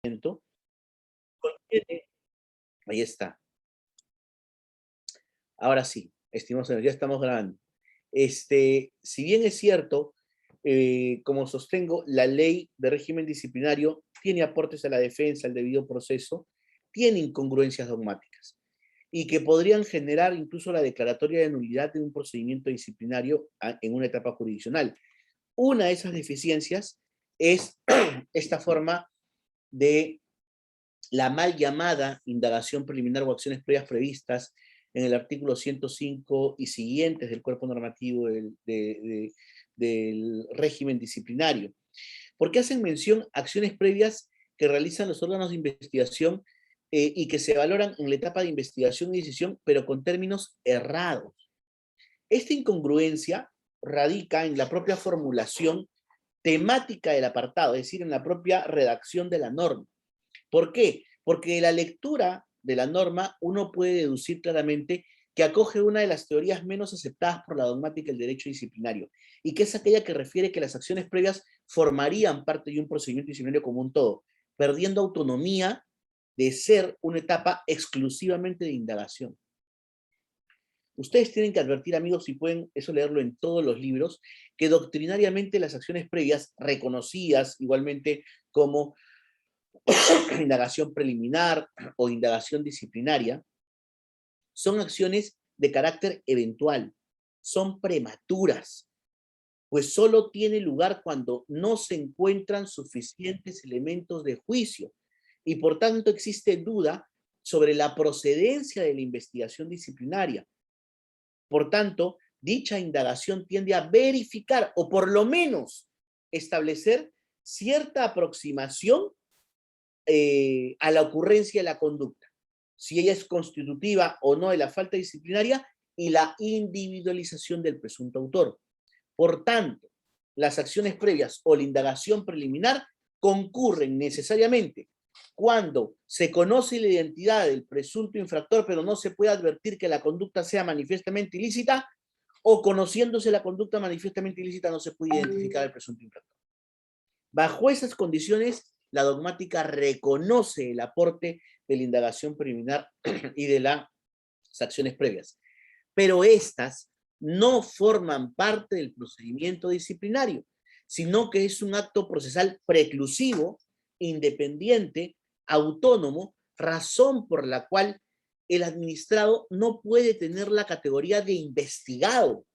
contiene, ahí está. Ahora sí, estimados señores, ya estamos grabando. Si bien es cierto, como sostengo, la ley de régimen disciplinario tiene aportes a la defensa, al debido proceso, tiene incongruencias dogmáticas y que podrían generar incluso la declaratoria de nulidad de un procedimiento disciplinario en una etapa jurisdiccional. Una de esas deficiencias es esta forma de la mal llamada indagación preliminar o acciones previas previstas en el artículo 105 y siguientes del cuerpo normativo del régimen disciplinario, porque hacen mención a acciones previas que realizan los órganos de investigación y que se valoran en la etapa de investigación y decisión, pero con términos errados. Esta incongruencia radica en la propia formulación temática del apartado, es decir, en la propia redacción de la norma. ¿Por qué? Porque de la lectura de la norma uno puede deducir claramente que acoge una de las teorías menos aceptadas por la dogmática del derecho disciplinario, y que es aquella que refiere que las acciones previas formarían parte de un procedimiento disciplinario como un todo, perdiendo autonomía de ser una etapa exclusivamente de indagación. Ustedes tienen que advertir, amigos, si pueden eso leerlo en todos los libros, que doctrinariamente las acciones previas, reconocidas igualmente como indagación preliminar o indagación disciplinaria, son acciones de carácter eventual, son prematuras, pues solo tiene lugar cuando no se encuentran suficientes elementos de juicio y por tanto existe duda sobre la procedencia de la investigación disciplinaria. Por tanto, dicha indagación tiende a verificar o por lo menos establecer cierta aproximación a la ocurrencia de la conducta, si ella es constitutiva o no de la falta disciplinaria y la individualización del presunto autor. Por tanto, las acciones previas o la indagación preliminar concurren necesariamente cuando se conoce la identidad del presunto infractor, pero no se puede advertir que la conducta sea manifiestamente ilícita, o conociéndose la conducta manifiestamente ilícita no se puede identificar al presunto infractor. Bajo esas condiciones, la dogmática reconoce el aporte de la indagación preliminar y de las acciones previas, pero estas no forman parte del procedimiento disciplinario, sino que es un acto procesal preclusivo, independiente, autónomo, razón por la cual el administrado no puede tener la categoría de investigado,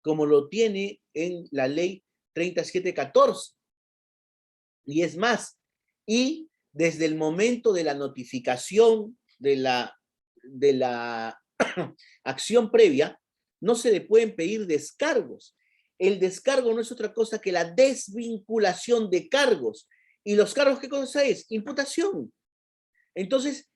como lo tiene en la ley 3714. Y es más, y desde el momento de la notificación de la acción previa, no se le pueden pedir descargos. El descargo no es otra cosa que la desvinculación de cargos. ¿Y los cargos qué cosa es? Imputación. Entonces,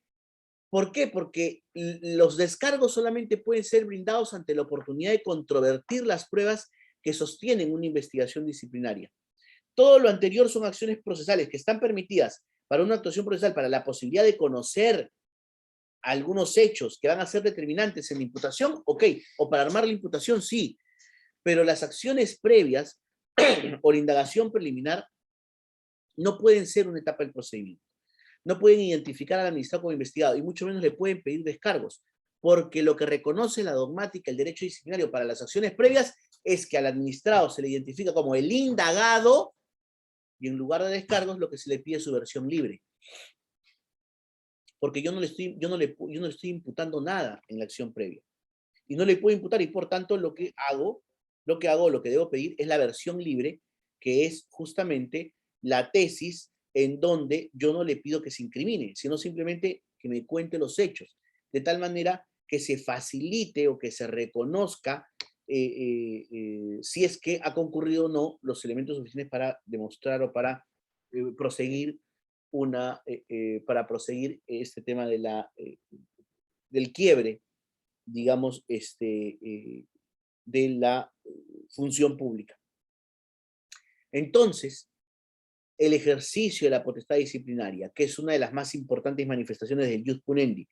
¿por qué? Porque los descargos solamente pueden ser brindados ante la oportunidad de controvertir las pruebas que sostienen una investigación disciplinaria. Todo lo anterior son acciones procesales que están permitidas para una actuación procesal, para la posibilidad de conocer algunos hechos que van a ser determinantes en la imputación, ok, o para armar la imputación, sí, pero las acciones previas o la indagación preliminar no pueden ser una etapa del procedimiento. No pueden identificar al administrado como investigado y mucho menos le pueden pedir descargos, porque lo que reconoce la dogmática, el derecho disciplinario para las acciones previas es que al administrado se le identifica como el indagado y en lugar de descargos lo que se le pide es su versión libre. Porque yo no le estoy imputando nada en la acción previa. Y no le puedo imputar y por tanto lo que debo pedir es la versión libre, que es justamente la tesis en donde yo no le pido que se incrimine, sino simplemente que me cuente los hechos, de tal manera que se facilite o que se reconozca si es que ha concurrido o no los elementos suficientes para demostrar o para proseguir para proseguir este tema del quiebre, digamos, de la función pública. Entonces, el ejercicio de la potestad disciplinaria, que es una de las más importantes manifestaciones del ius punendi,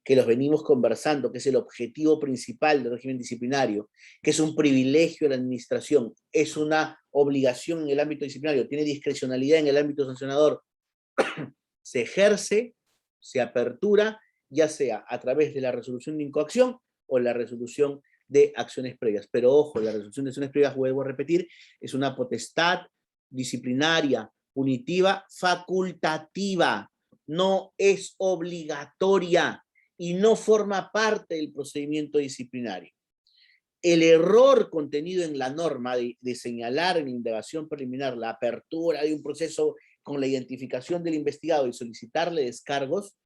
que los venimos conversando, que es el objetivo principal del régimen disciplinario, que es un privilegio de la administración, es una obligación en el ámbito disciplinario, tiene discrecionalidad en el ámbito sancionador, se ejerce, se apertura, ya sea a través de la resolución de incoacción o la resolución de acciones previas. Pero ojo, la resolución de acciones previas, vuelvo a repetir, es una potestad disciplinaria, punitiva, facultativa, no es obligatoria y no forma parte del procedimiento disciplinario. El error contenido en la norma de señalar en la indagación preliminar la apertura de un proceso con la identificación del investigado y solicitarle descargos,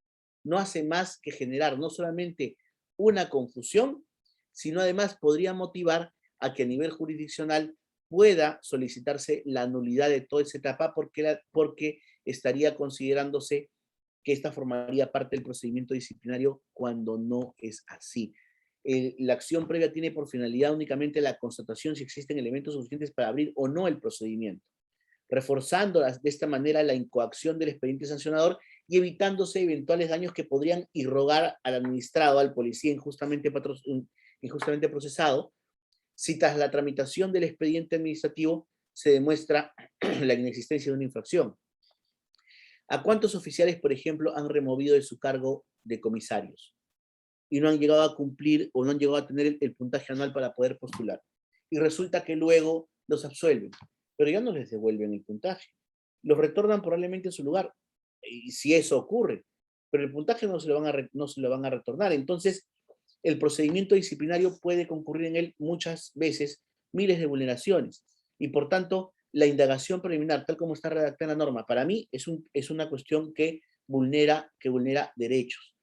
no hace más que generar no solamente una confusión, sino además podría motivar a que a nivel jurisdiccional pueda solicitarse la nulidad de toda esa etapa porque estaría considerándose que esta formaría parte del procedimiento disciplinario cuando no es así. La acción previa tiene por finalidad únicamente la constatación si existen elementos suficientes para abrir o no el procedimiento, reforzando de esta manera la incoacción del expediente sancionador y evitándose eventuales daños que podrían irrogar al administrado, al policía injustamente procesado, si tras la tramitación del expediente administrativo se demuestra la inexistencia de una infracción. ¿A cuántos oficiales, por ejemplo, han removido de su cargo de comisarios y no han llegado a cumplir o no han llegado a tener el puntaje anual para poder postular? Y resulta que luego los absuelven, pero ya no les devuelven el puntaje. Los retornan probablemente a su lugar, y si eso ocurre, pero el puntaje no se lo van a retornar. Entonces, el procedimiento disciplinario puede concurrir en él muchas veces miles de vulneraciones y por tanto la indagación preliminar, tal como está redactada en la norma, para mí es una cuestión que vulnera derechos.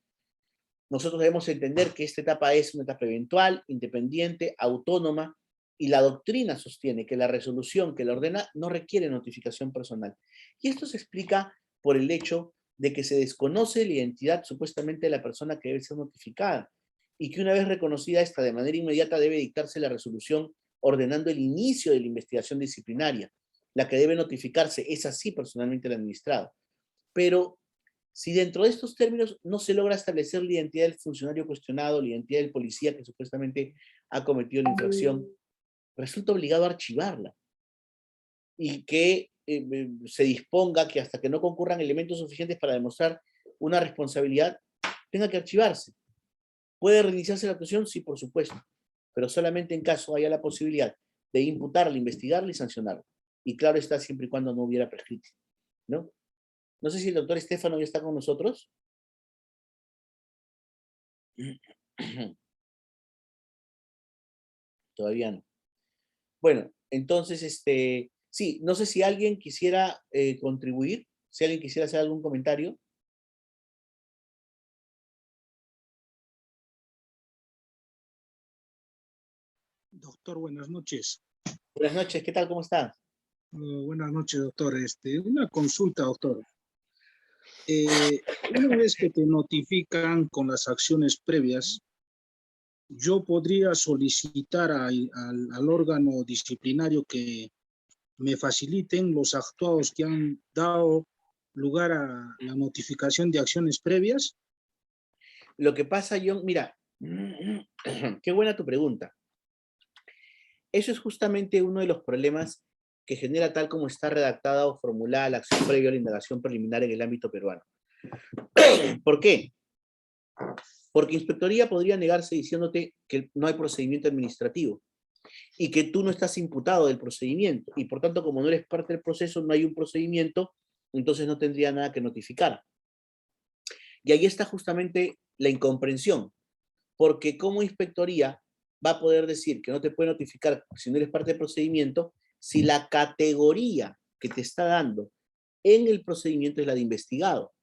Nosotros debemos entender que esta etapa es una etapa eventual, independiente, autónoma, y la doctrina sostiene que la resolución que la ordena no requiere notificación personal. Y esto se explica por el hecho de que se desconoce la identidad supuestamente de la persona que debe ser notificada y que una vez reconocida esta de manera inmediata debe dictarse la resolución ordenando el inicio de la investigación disciplinaria. La que debe notificarse es así personalmente el administrado. Pero si dentro de estos términos no se logra establecer la identidad del funcionario cuestionado, la identidad del policía que supuestamente ha cometido la infracción, resulta obligado a archivarla y que se disponga que hasta que no concurran elementos suficientes para demostrar una responsabilidad, tenga que archivarse. ¿Puede reiniciarse la actuación? Sí, por supuesto, pero solamente en caso haya la posibilidad de imputarla, investigarla y sancionarla. Y claro está, siempre y cuando no hubiera prescrito, ¿no? No sé si el doctor Estefano ya está con nosotros. Todavía no. Bueno, entonces, sí, no sé si alguien quisiera contribuir, si alguien quisiera hacer algún comentario. Doctor, buenas noches. Buenas noches, ¿qué tal? ¿Cómo está? Buenas noches, doctor. Una consulta, doctor. Una vez que te notifican con las acciones previas, yo podría solicitar al órgano disciplinario que me faciliten los actuados que han dado lugar a la notificación de acciones previas. Lo que pasa, John, mira, qué buena tu pregunta. Eso es justamente uno de los problemas que genera tal como está redactada o formulada la acción previa a la indagación preliminar en el ámbito peruano. ¿Por qué? Porque Inspectoría podría negarse diciéndote que no hay procedimiento administrativo y que tú no estás imputado del procedimiento y por tanto como no eres parte del proceso, no hay un procedimiento, entonces no tendría nada que notificar. Y ahí está justamente la incomprensión, porque como Inspectoría va a poder decir que no te puede notificar si no eres parte del procedimiento si la categoría que te está dando en el procedimiento es la de investigado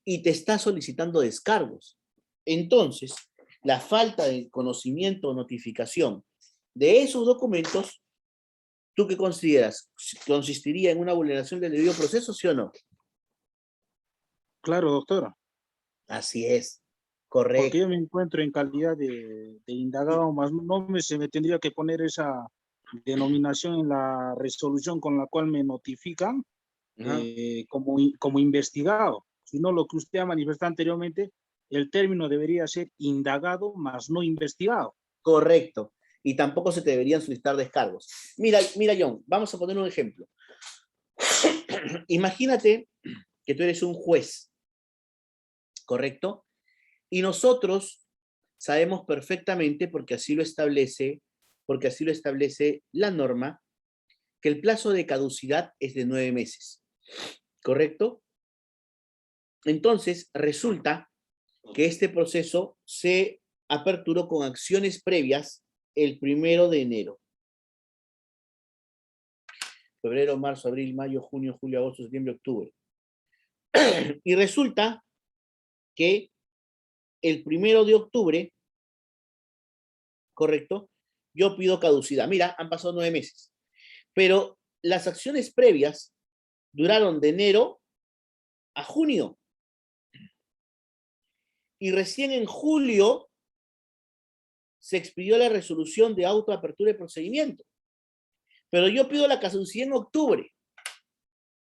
y te está solicitando descargos. Entonces, la falta de conocimiento o notificación de esos documentos, ¿tú qué consideras? ¿Consistiría en una vulneración del debido proceso, sí o no? Claro, doctor. Así es, Porque correcto. yo me encuentro en calidad de indagado, más no se me tendría que poner esa denominación en la resolución con la cual me notifican Ajá. como investigado, sino lo que usted ha manifestado anteriormente, el término debería ser indagado más no investigado. Correcto. Y tampoco se te deberían solicitar descargos. Mira, John, vamos a poner un ejemplo. Imagínate que tú eres un juez, ¿correcto? Y nosotros sabemos perfectamente, porque así lo establece la norma, que el plazo de caducidad es de 9 meses, ¿correcto? Entonces, resulta que este proceso se aperturó con acciones previas el 1 de enero. Febrero, marzo, abril, mayo, junio, julio, agosto, septiembre, octubre. Y resulta que el 1 de octubre, ¿correcto? Yo pido caducidad. Mira, han pasado 9 meses. Pero las acciones previas duraron de enero a junio. Y recién en julio se expidió la resolución de autoapertura de procedimiento. Pero yo pido la caducidad en octubre,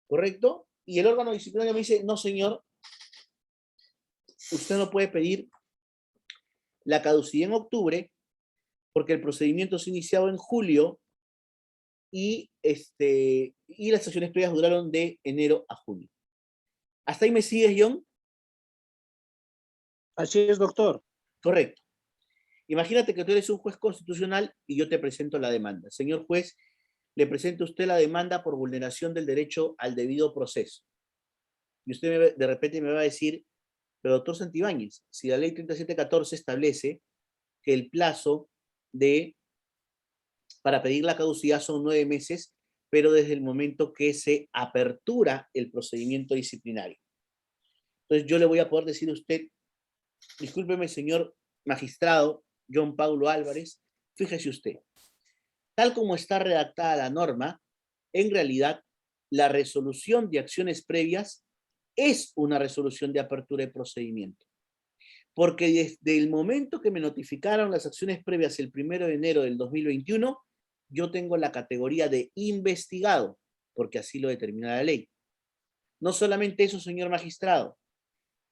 ¿correcto? Y el órgano disciplinario me dice, no señor, usted no puede pedir la caducidad en octubre porque el procedimiento se iniciado en julio y las acciones previas duraron de enero a junio. ¿Hasta ahí me sigues, John? Así es, doctor. Correcto. Imagínate que tú eres un juez constitucional y yo te presento la demanda. Señor juez, le presento a usted la demanda por vulneración del derecho al debido proceso. Y usted de repente me va a decir, pero doctor Santibáñez, si la ley 3714 establece que el plazo para pedir la caducidad son 9 meses, pero desde el momento que se apertura el procedimiento disciplinario. Entonces yo le voy a poder decir a usted, discúlpeme, señor magistrado John Paulo Álvarez, fíjese usted, tal como está redactada la norma, en realidad la resolución de acciones previas es una resolución de apertura de procedimiento. Porque desde el momento que me notificaron las acciones previas el 1 de enero del 2021, yo tengo la categoría de investigado, porque así lo determina la ley. No solamente eso, señor magistrado,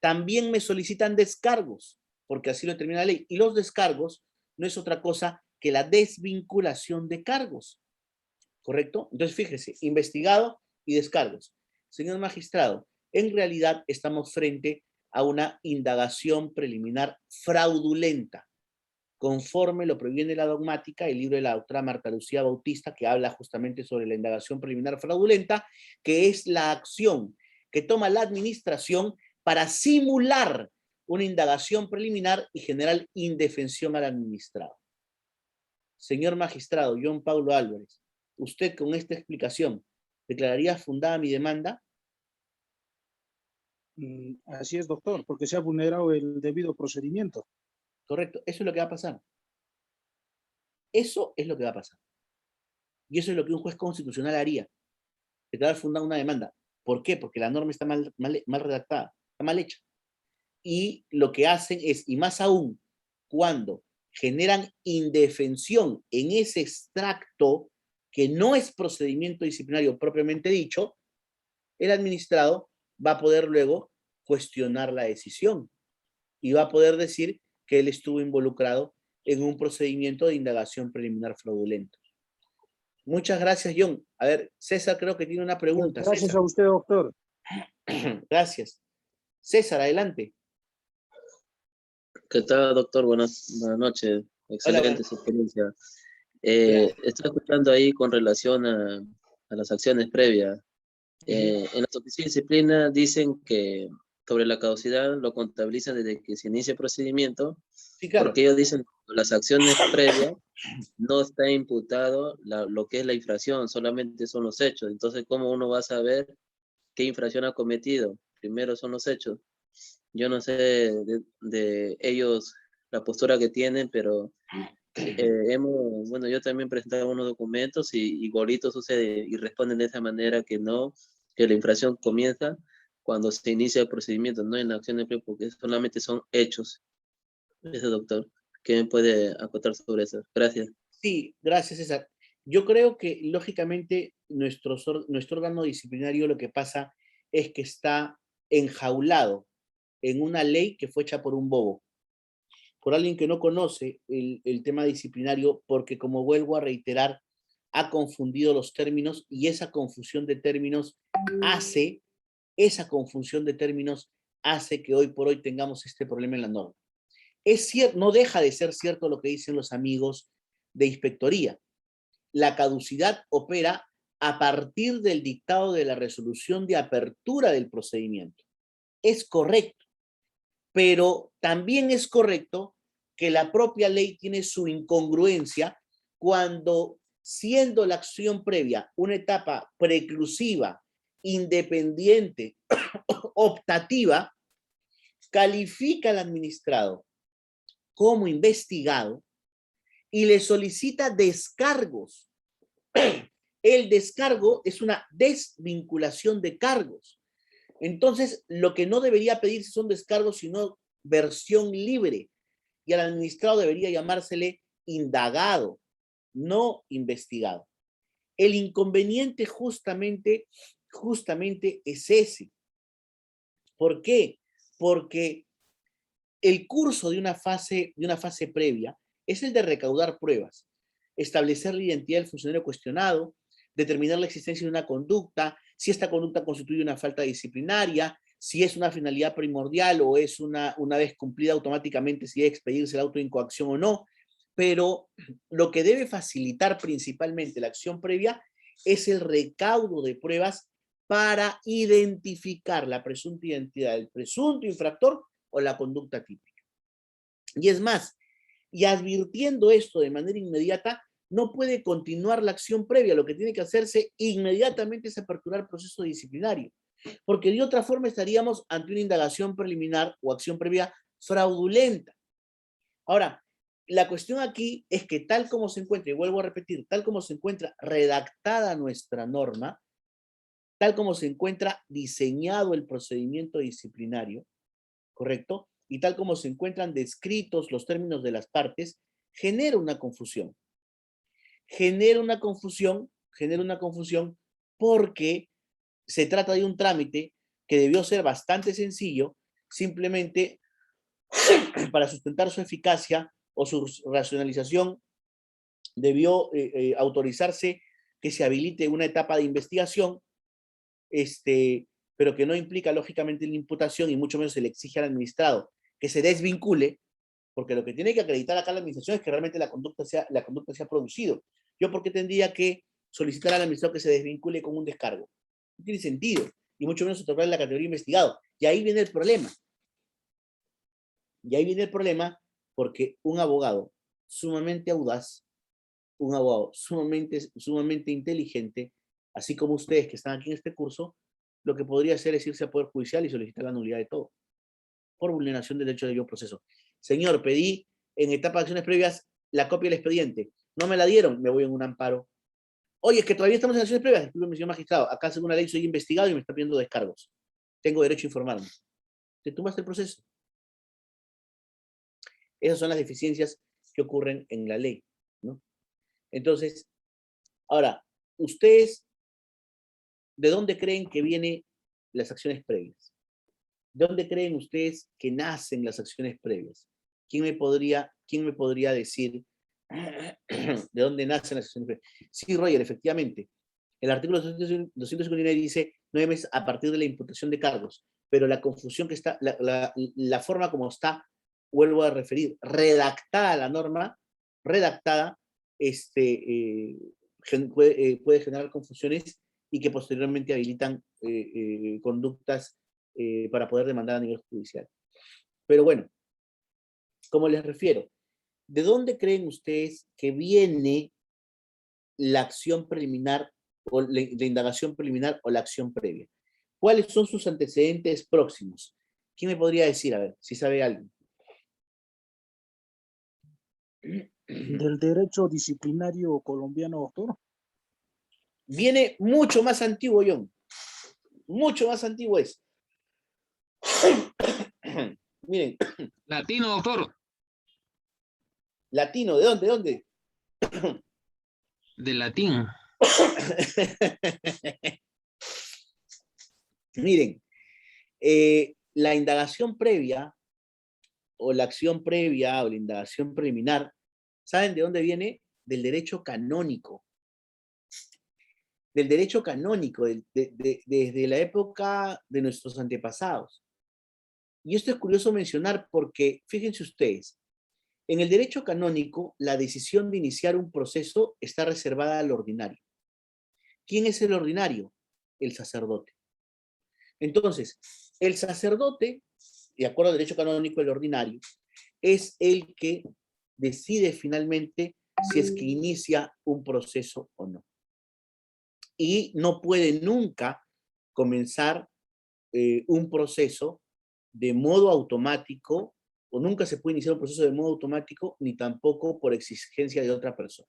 también me solicitan descargos, porque así lo determina la ley. Y los descargos no es otra cosa que la desvinculación de cargos, ¿correcto? Entonces, fíjese, investigado y descargos. Señor magistrado, en realidad estamos frente a una indagación preliminar fraudulenta, conforme lo previene la dogmática, el libro de la doctora Marta Lucía Bautista, que habla justamente sobre la indagación preliminar fraudulenta, que es la acción que toma la administración para simular una indagación preliminar y generar indefensión al administrado. Señor magistrado John Paulo Álvarez, usted con esta explicación, ¿declararía fundada mi demanda? Así es, doctor, porque se ha vulnerado el debido procedimiento. Correcto, eso es lo que va a pasar. Eso es lo que va a pasar. Y eso es lo que un juez constitucional haría, declarar fundada una demanda. ¿Por qué? Porque la norma está mal redactada, está mal hecha. Y lo que hacen es, y más aún, cuando generan indefensión en ese extracto que no es procedimiento disciplinario propiamente dicho, el administrado va a poder luego cuestionar la decisión y va a poder decir que él estuvo involucrado en un procedimiento de indagación preliminar fraudulento. Muchas gracias, John. A ver, César creo que tiene una pregunta. Gracias César. a usted, doctor. Gracias. César, adelante. ¿Qué tal, doctor? Buenas noches. Excelente su experiencia. Estoy escuchando ahí con relación a las acciones previas. En las oficinas de disciplina dicen que sobre la caducidad lo contabilizan desde que se inicia el procedimiento, Sí, claro. porque ellos dicen que las acciones previas no está imputado lo que es la infracción, solamente son los hechos. Entonces, ¿cómo uno va a saber qué infracción ha cometido? Primero son los hechos. Yo no sé de ellos la postura que tienen, pero bueno, yo también presentaba unos documentos y igualito sucede y responden de esa manera que no, que la infracción comienza cuando se inicia el procedimiento, no en la acción de empleo, porque solamente son hechos. Ese doctor, ¿qué me puede acotar sobre eso? Gracias. Sí, gracias, César. Yo creo que, lógicamente, nuestro órgano disciplinario lo que pasa es que está enjaulado en una ley que fue hecha por un bobo, por alguien que no conoce el tema disciplinario, porque, como vuelvo a reiterar, ha confundido los términos y esa confusión de términos hace Esa confusión de términos hace que hoy por hoy tengamos este problema en la norma. Es cierto, no deja de ser cierto lo que dicen los amigos de inspectoría. La caducidad opera a partir del dictado de la resolución de apertura del procedimiento. Es correcto, pero también es correcto que la propia ley tiene su incongruencia cuando, siendo la acción previa una etapa preclusiva, independiente, optativa, califica al administrado como investigado y le solicita descargos. El descargo es una desvinculación de cargos. Entonces, lo que no debería pedirse son descargos, sino versión libre. Y al administrado debería llamársele indagado, no investigado. El inconveniente justamente es ese. ¿Por qué? Porque el curso de una fase previa es el de recaudar pruebas, establecer la identidad del funcionario cuestionado, determinar la existencia de una conducta, si esta conducta constituye una falta disciplinaria, si es una finalidad primordial o es una vez cumplida automáticamente si debe expedirse el auto de incoacción o no. Pero lo que debe facilitar principalmente la acción previa es el recaudo de pruebas para identificar la presunta identidad del presunto infractor o la conducta típica. Y es más, y advirtiendo esto de manera inmediata, no puede continuar la acción previa. Lo que tiene que hacerse inmediatamente es aperturar proceso disciplinario, porque de otra forma estaríamos ante una indagación preliminar o acción previa fraudulenta. Ahora, la cuestión aquí es que tal como se encuentra, y vuelvo a repetir, tal como se encuentra redactada nuestra norma, tal como se encuentra diseñado el procedimiento disciplinario, ¿correcto? Y tal como se encuentran descritos los términos de las partes, genera una confusión. Genera una confusión porque se trata de un trámite que debió ser bastante sencillo, simplemente para sustentar su eficacia o su racionalización debió autorizarse que se habilite una etapa de investigación, pero que no implica lógicamente la imputación y mucho menos se le exige al administrado que se desvincule, porque lo que tiene que acreditar acá la administración es que realmente la conducta se ha producido. ¿Yo por qué tendría que solicitar al administrador que se desvincule con un descargo? No tiene sentido, y mucho menos otorgar la categoría investigado. Y ahí viene el problema. Porque un abogado sumamente audaz, un abogado sumamente inteligente, así como ustedes que están aquí en este curso, lo que podría hacer es irse a Poder Judicial y solicitar la nulidad de todo, por vulneración del derecho de debido proceso. Señor, pedí en etapa de acciones previas la copia del expediente. No me la dieron, me voy en un amparo. Oye, es que todavía estamos en acciones previas. Disculpe, señor magistrado, acá según la ley soy investigado y me está pidiendo descargos. Tengo derecho a informarme. Te tomaste el proceso. Esas son las deficiencias que ocurren en la ley, ¿no? Entonces, ahora, ustedes, ¿de dónde creen que vienen las acciones previas? ¿De dónde creen ustedes que nacen las acciones previas? ¿Quién me podría decir de dónde nacen las acciones previas? Sí, Roger, efectivamente. El artículo 259 dice 9 meses a partir de la imputación de cargos, pero la confusión que está, la forma como está, vuelvo a referir, redactada la norma, redactada, puede generar confusiones y que posteriormente habilitan conductas para poder demandar a nivel judicial. Pero bueno, como les refiero, ¿de dónde creen ustedes que viene la acción preliminar o la indagación preliminar o la acción previa? ¿Cuáles son sus antecedentes próximos? ¿Quién me podría decir? A ver, si sabe alguien. Del derecho disciplinario colombiano, doctor. Viene mucho más antiguo, John. Mucho más antiguo es. Miren. Latino, doctor. Latino, ¿de dónde? ¿De dónde? De latín. Miren, la indagación previa o la acción previa o la indagación preliminar, ¿saben de dónde viene? Del derecho canónico. del derecho canónico, desde la época de nuestros antepasados. Y esto es curioso mencionar porque, fíjense ustedes, en el derecho canónico, la decisión de iniciar un proceso está reservada al ordinario. ¿Quién es el ordinario? El sacerdote. Entonces, el sacerdote, de acuerdo al derecho canónico, el ordinario, es el que decide finalmente si es que inicia un proceso o no. Y no puede nunca comenzar un proceso de modo automático, o nunca se puede iniciar un proceso de modo automático, ni tampoco por exigencia de otra persona.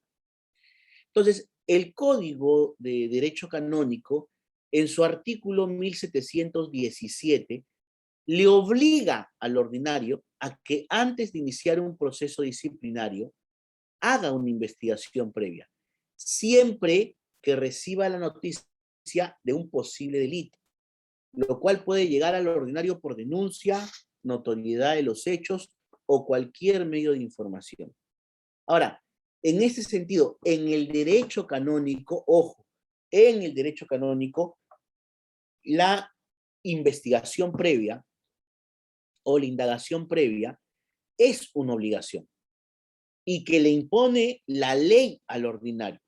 Entonces, el Código de Derecho Canónico, en su artículo 1717, le obliga al ordinario a que antes de iniciar un proceso disciplinario, haga una investigación previa, siempre que reciba la noticia de un posible delito, lo cual puede llegar al ordinario por denuncia, notoriedad de los hechos o cualquier medio de información. Ahora, en este sentido, en el derecho canónico, ojo, en el derecho canónico, la investigación previa o la indagación previa es una obligación y que le impone la ley al ordinario,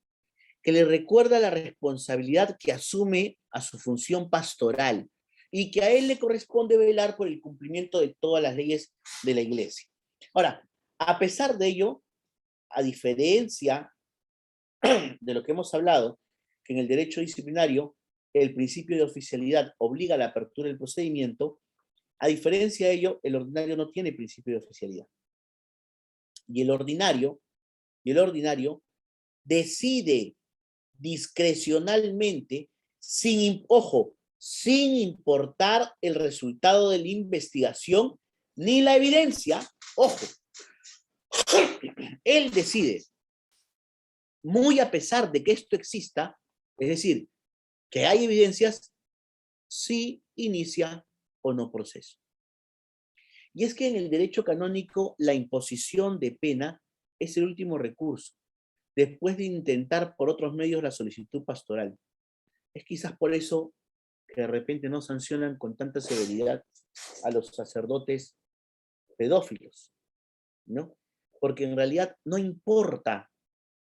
que le recuerda la responsabilidad que asume a su función pastoral y que a él le corresponde velar por el cumplimiento de todas las leyes de la Iglesia. Ahora, a pesar de ello, a diferencia de lo que hemos hablado, que en el derecho disciplinario el principio de oficialidad obliga a la apertura del procedimiento, a diferencia de ello, el ordinario no tiene principio de oficialidad. Y el ordinario decide discrecionalmente, sin importar el resultado de la investigación ni la evidencia, ojo, él decide, muy a pesar de que esto exista, es decir, que hay evidencias, si inicia o no proceso. Y es que en el derecho canónico la imposición de pena es el último recurso, después de intentar por otros medios la solicitud pastoral. Es quizás por eso que de repente no sancionan con tanta severidad a los sacerdotes pedófilos, ¿no? Porque en realidad no importa,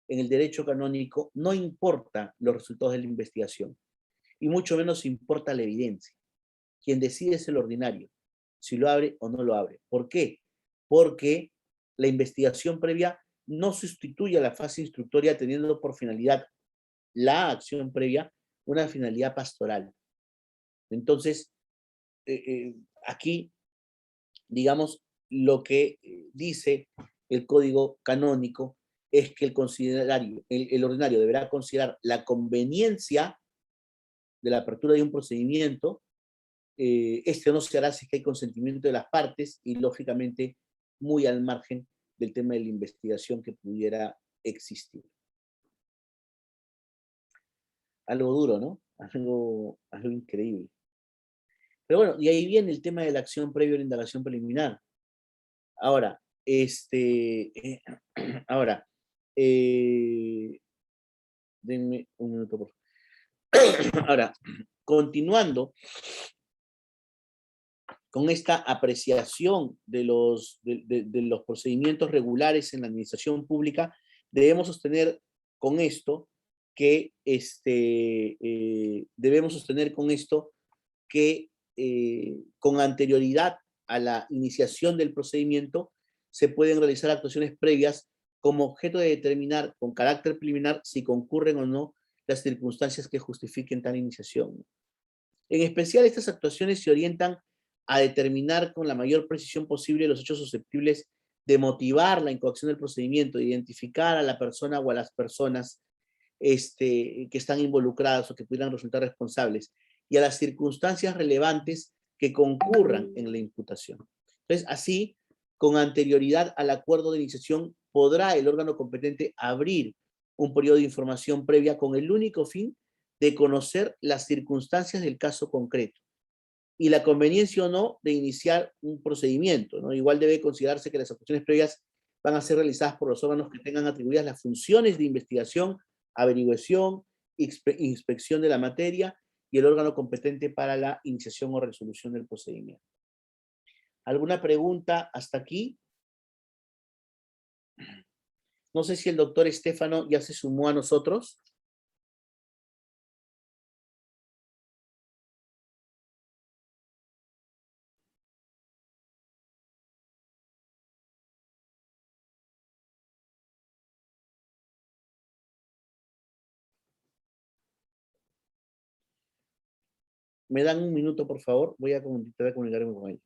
en el derecho canónico, no importa los resultados de la investigación, y mucho menos importa la evidencia. Quien decide es el ordinario, si lo abre o no lo abre. ¿Por qué? Porque la investigación previa no sustituye a la fase instructoria teniendo por finalidad la acción previa una finalidad pastoral. Entonces, aquí, digamos, lo que dice el código canónico es que el ordinario deberá considerar la conveniencia de la apertura de un procedimiento. Este no se hará si hay consentimiento de las partes y, lógicamente, muy al margen del tema de la investigación que pudiera existir. Algo duro, ¿no? Algo increíble. Pero bueno, y ahí viene el tema de la acción previa a la indagación preliminar. Ahora, denme un minuto, por favor. Ahora, continuando con esta apreciación de los procedimientos regulares en la administración pública, debemos sostener con esto que con anterioridad a la iniciación del procedimiento se pueden realizar actuaciones previas como objeto de determinar con carácter preliminar si concurren o no las circunstancias que justifiquen tal iniciación. En especial, estas actuaciones se orientan a determinar con la mayor precisión posible los hechos susceptibles de motivar la incoación del procedimiento, de identificar a la persona o a las personas que están involucradas o que pudieran resultar responsables, y a las circunstancias relevantes que concurran en la imputación. Entonces, así, con anterioridad al acuerdo de iniciación, podrá el órgano competente abrir un periodo de información previa con el único fin de conocer las circunstancias del caso concreto y la conveniencia o no de iniciar un procedimiento, ¿no? Igual debe considerarse que las actuaciones previas van a ser realizadas por los órganos que tengan atribuidas las funciones de investigación, averiguación inspección de la materia y el órgano competente para la iniciación o resolución del procedimiento. ¿Alguna pregunta hasta aquí? No sé si el doctor Estefano ya se sumó a nosotros. ¿Me dan un minuto, por favor? Voy a comunicarme con él.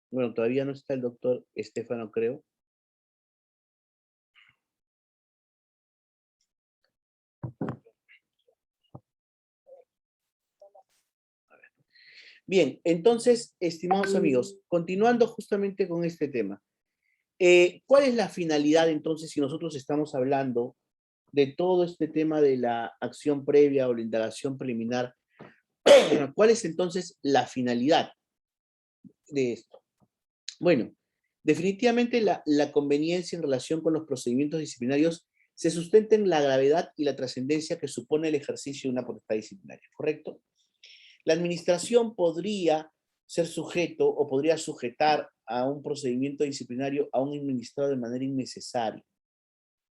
Bueno, todavía no está el doctor Estefano, creo. Bien, entonces, estimados amigos, continuando justamente con este tema, ¿cuál es la finalidad entonces si nosotros estamos hablando de todo este tema de la acción previa o la indagación preliminar? ¿Cuál es entonces la finalidad de esto? Bueno, definitivamente la conveniencia en relación con los procedimientos disciplinarios se sustenta en la gravedad y la trascendencia que supone el ejercicio de una potestad disciplinaria, ¿correcto? La administración podría ser sujeto o podría sujetar a un procedimiento disciplinario a un administrado de manera innecesaria,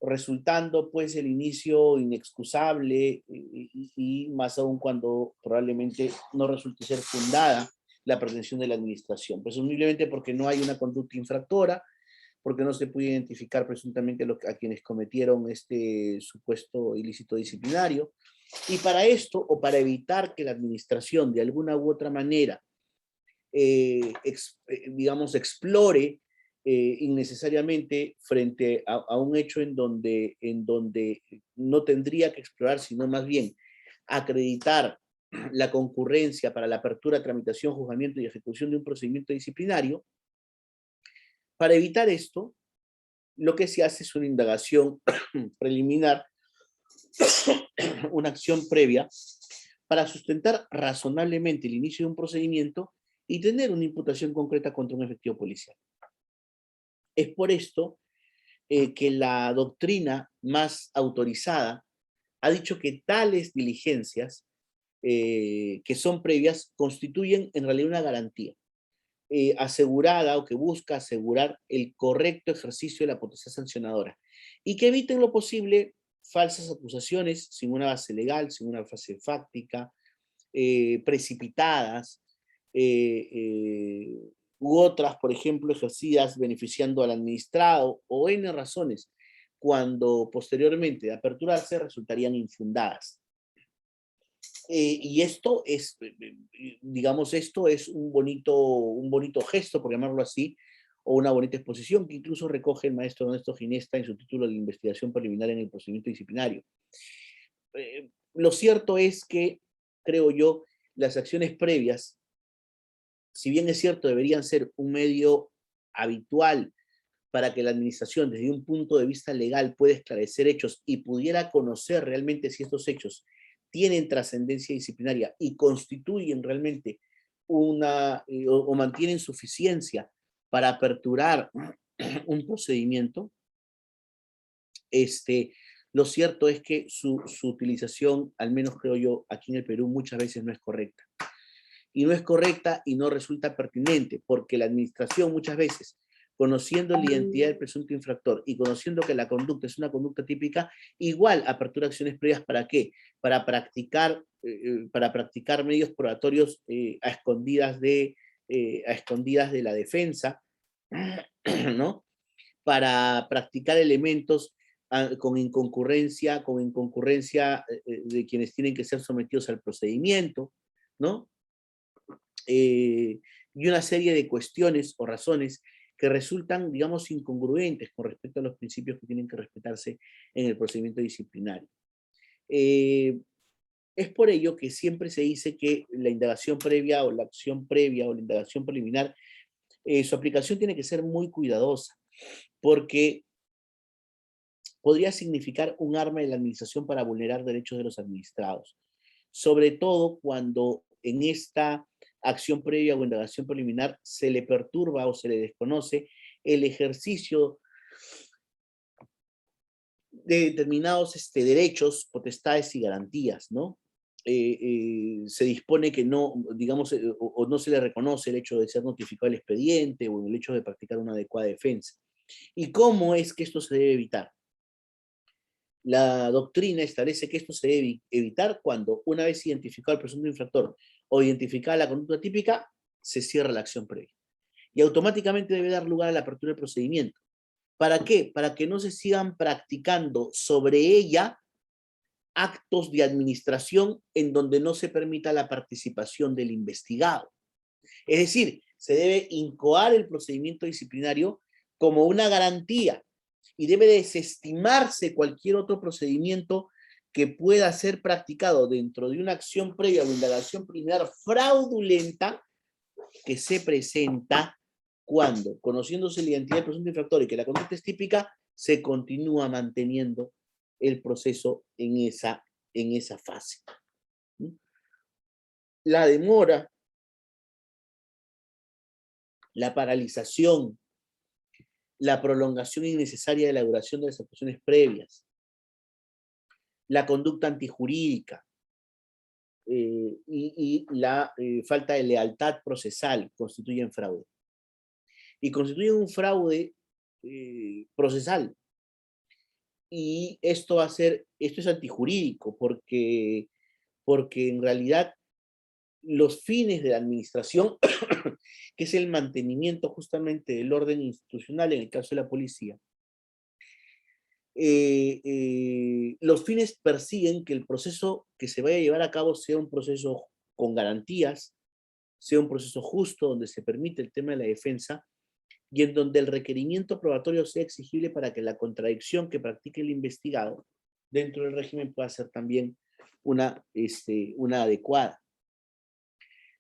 resultando pues el inicio inexcusable y más aún cuando probablemente no resulte ser fundada la pretensión de la administración, presumiblemente porque no hay una conducta infractora, porque no se puede identificar presuntamente a quienes cometieron este supuesto ilícito disciplinario. Y para esto, o para evitar que la administración de alguna u otra manera, digamos, explore innecesariamente frente a un hecho en donde no tendría que explorar, sino más bien acreditar la concurrencia para la apertura, tramitación, juzgamiento y ejecución de un procedimiento disciplinario. Para evitar esto, lo que se hace es una indagación preliminar, una acción previa, para sustentar razonablemente el inicio de un procedimiento y tener una imputación concreta contra un efectivo policial. Es por esto que la doctrina más autorizada ha dicho que tales diligencias que son previas constituyen en realidad una garantía asegurada o que busca asegurar el correcto ejercicio de la potestad sancionadora y que eviten lo posible falsas acusaciones sin una base legal, sin una base fáctica, precipitadas, u otras, por ejemplo, ejercidas beneficiando al administrado o N razones, cuando posteriormente de aperturarse resultarían infundadas. Y esto es, digamos, esto es un bonito gesto, por llamarlo así, o una bonita exposición que incluso recoge el maestro Ernesto Ginesta en su título de investigación preliminar en el procedimiento disciplinario. Lo cierto es que, creo yo, las acciones previas, si bien es cierto, deberían ser un medio habitual para que la administración, desde un punto de vista legal, pueda esclarecer hechos y pudiera conocer realmente si estos hechos tienen trascendencia disciplinaria y constituyen realmente o mantienen suficiencia para aperturar un procedimiento, lo cierto es que su utilización, al menos creo yo, aquí en el Perú muchas veces no es correcta. y no es correcta y no resulta pertinente, porque la administración muchas veces, conociendo la identidad del presunto infractor y conociendo que la conducta es una conducta típica, igual apertura acciones previas, ¿para qué? Para practicar medios probatorios a escondidas de la defensa, ¿no? Para practicar elementos con inconcurrencia de quienes tienen que ser sometidos al procedimiento, ¿no? Y una serie de cuestiones o razones que resultan, digamos, incongruentes con respecto a los principios que tienen que respetarse en el procedimiento disciplinario. Es por ello que siempre se dice que la indagación previa o la acción previa o la indagación preliminar, su aplicación tiene que ser muy cuidadosa, porque podría significar un arma de la administración para vulnerar derechos de los administrados, sobre todo cuando en esta acción previa o indagación preliminar se le perturba o se le desconoce el ejercicio de determinados derechos, potestades y garantías, ¿no? Se dispone que no, digamos, o no se le reconoce el hecho de ser notificado el expediente o el hecho de practicar una adecuada defensa. ¿Y cómo es que esto se debe evitar? La doctrina establece que esto se debe evitar cuando, una vez identificado el presunto infractor o identificada la conducta típica, se cierra la acción previa. Y automáticamente debe dar lugar a la apertura del procedimiento. ¿Para qué? Para que no se sigan practicando sobre ella actos de administración en donde no se permita la participación del investigado. Es decir, se debe incoar el procedimiento disciplinario como una garantía y debe desestimarse cualquier otro procedimiento que pueda ser practicado dentro de una acción previa o indagación preliminar fraudulenta que se presenta cuando, conociéndose la identidad del presunto infractor y que la conducta es típica, se continúa manteniendo el proceso en esa fase. La demora, la paralización, la prolongación innecesaria de la duración de las actuaciones previas, la conducta antijurídica y la falta de lealtad procesal constituyen fraude. Y constituyen un fraude procesal. Y esto es antijurídico porque en realidad los fines de la administración, que es el mantenimiento justamente del orden institucional en el caso de la policía, los fines persiguen que el proceso que se vaya a llevar a cabo sea un proceso con garantías, sea un proceso justo donde se permite el tema de la defensa y en donde el requerimiento probatorio sea exigible para que la contradicción que practique el investigado dentro del régimen pueda ser también una adecuada.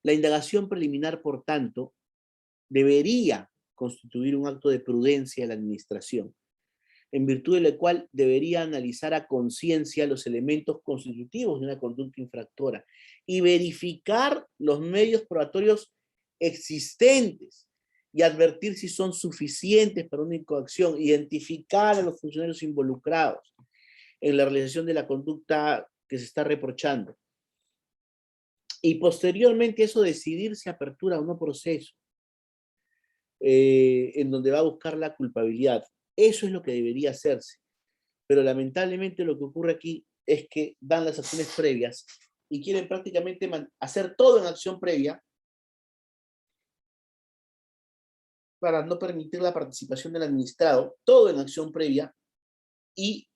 La indagación preliminar, por tanto, debería constituir un acto de prudencia de la administración, en virtud de la cual debería analizar a conciencia los elementos constitutivos de una conducta infractora y verificar los medios probatorios existentes y advertir si son suficientes para una incoacción, identificar a los funcionarios involucrados en la realización de la conducta que se está reprochando. Y posteriormente eso decidir si apertura o no proceso, en donde va a buscar la culpabilidad. Eso es lo que debería hacerse. Pero lamentablemente lo que ocurre aquí es que dan las acciones previas y quieren prácticamente hacer todo en acción previa para no permitir la participación del administrado, todo en acción previa y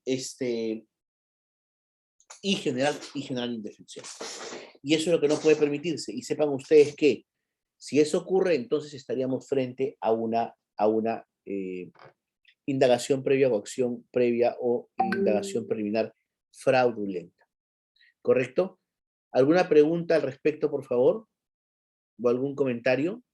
generar indefensión. Y eso es lo que no puede permitirse. Y sepan ustedes que si eso ocurre, entonces estaríamos frente a una indagación previa o acción previa o indagación preliminar fraudulenta. ¿Correcto? ¿Alguna pregunta al respecto, por favor? ¿O algún comentario?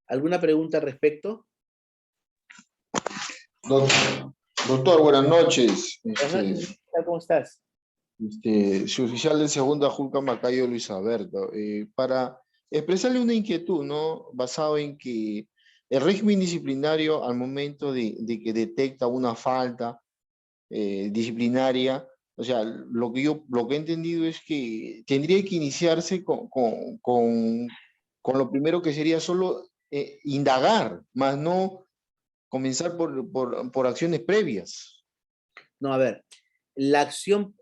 ¿Alguna pregunta al respecto? Doctor, buenas noches. ¿Cómo estás? Su oficial de segunda Julca Macayo, Luis Alberto. Para expresarle una inquietud, ¿no? Basado en que el régimen disciplinario, al momento de que detecta una falta, disciplinaria. O sea, lo que he entendido es que tendría que iniciarse con lo primero que sería solo indagar, más no comenzar por acciones previas. No, a ver, la acción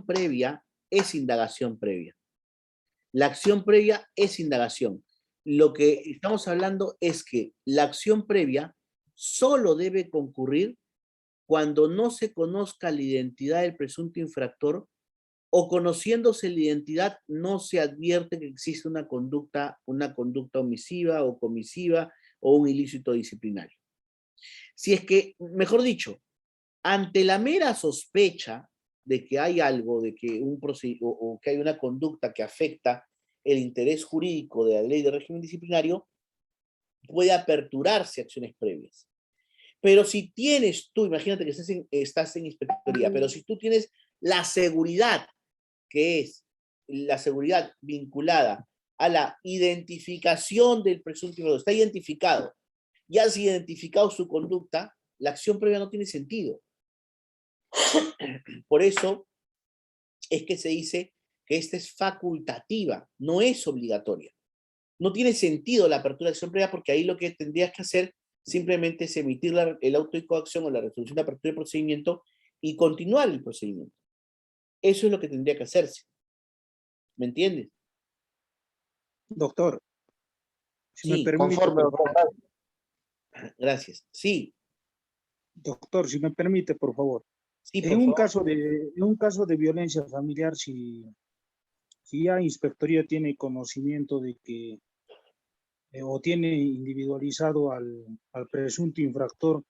previa es indagación previa. La acción previa es indagación. Lo que estamos hablando es que la acción previa solo debe concurrir cuando no se conozca la identidad del presunto infractor o conociéndose la identidad no se advierte que existe una conducta omisiva o comisiva o un ilícito disciplinario. Si es que, mejor dicho, ante la mera sospecha de que hay algo, de que o que hay una conducta que afecta el interés jurídico de la ley de régimen disciplinario, puede aperturarse acciones previas. Pero si tienes tú, imagínate que estás en inspectoría, pero si tú tienes la seguridad, que es la seguridad vinculada a la identificación del presunto infractor, está identificado, ya has identificado su conducta, la acción previa no tiene sentido. Por eso es que se dice que esta es facultativa, no es obligatoria. No tiene sentido la apertura de acción previa porque ahí lo que tendrías que hacer simplemente es emitir el auto de coacción o la resolución de apertura de procedimiento y continuar el procedimiento. Eso es lo que tendría que hacerse. ¿Me entiendes? Doctor, si me Sí, permite, Conforme, por favor. gracias. Sí, Doctor, si me permite, por favor. sí, En por un favor. caso de violencia familiar, si ya inspectoría tiene conocimiento de que o tiene individualizado al presunto infractor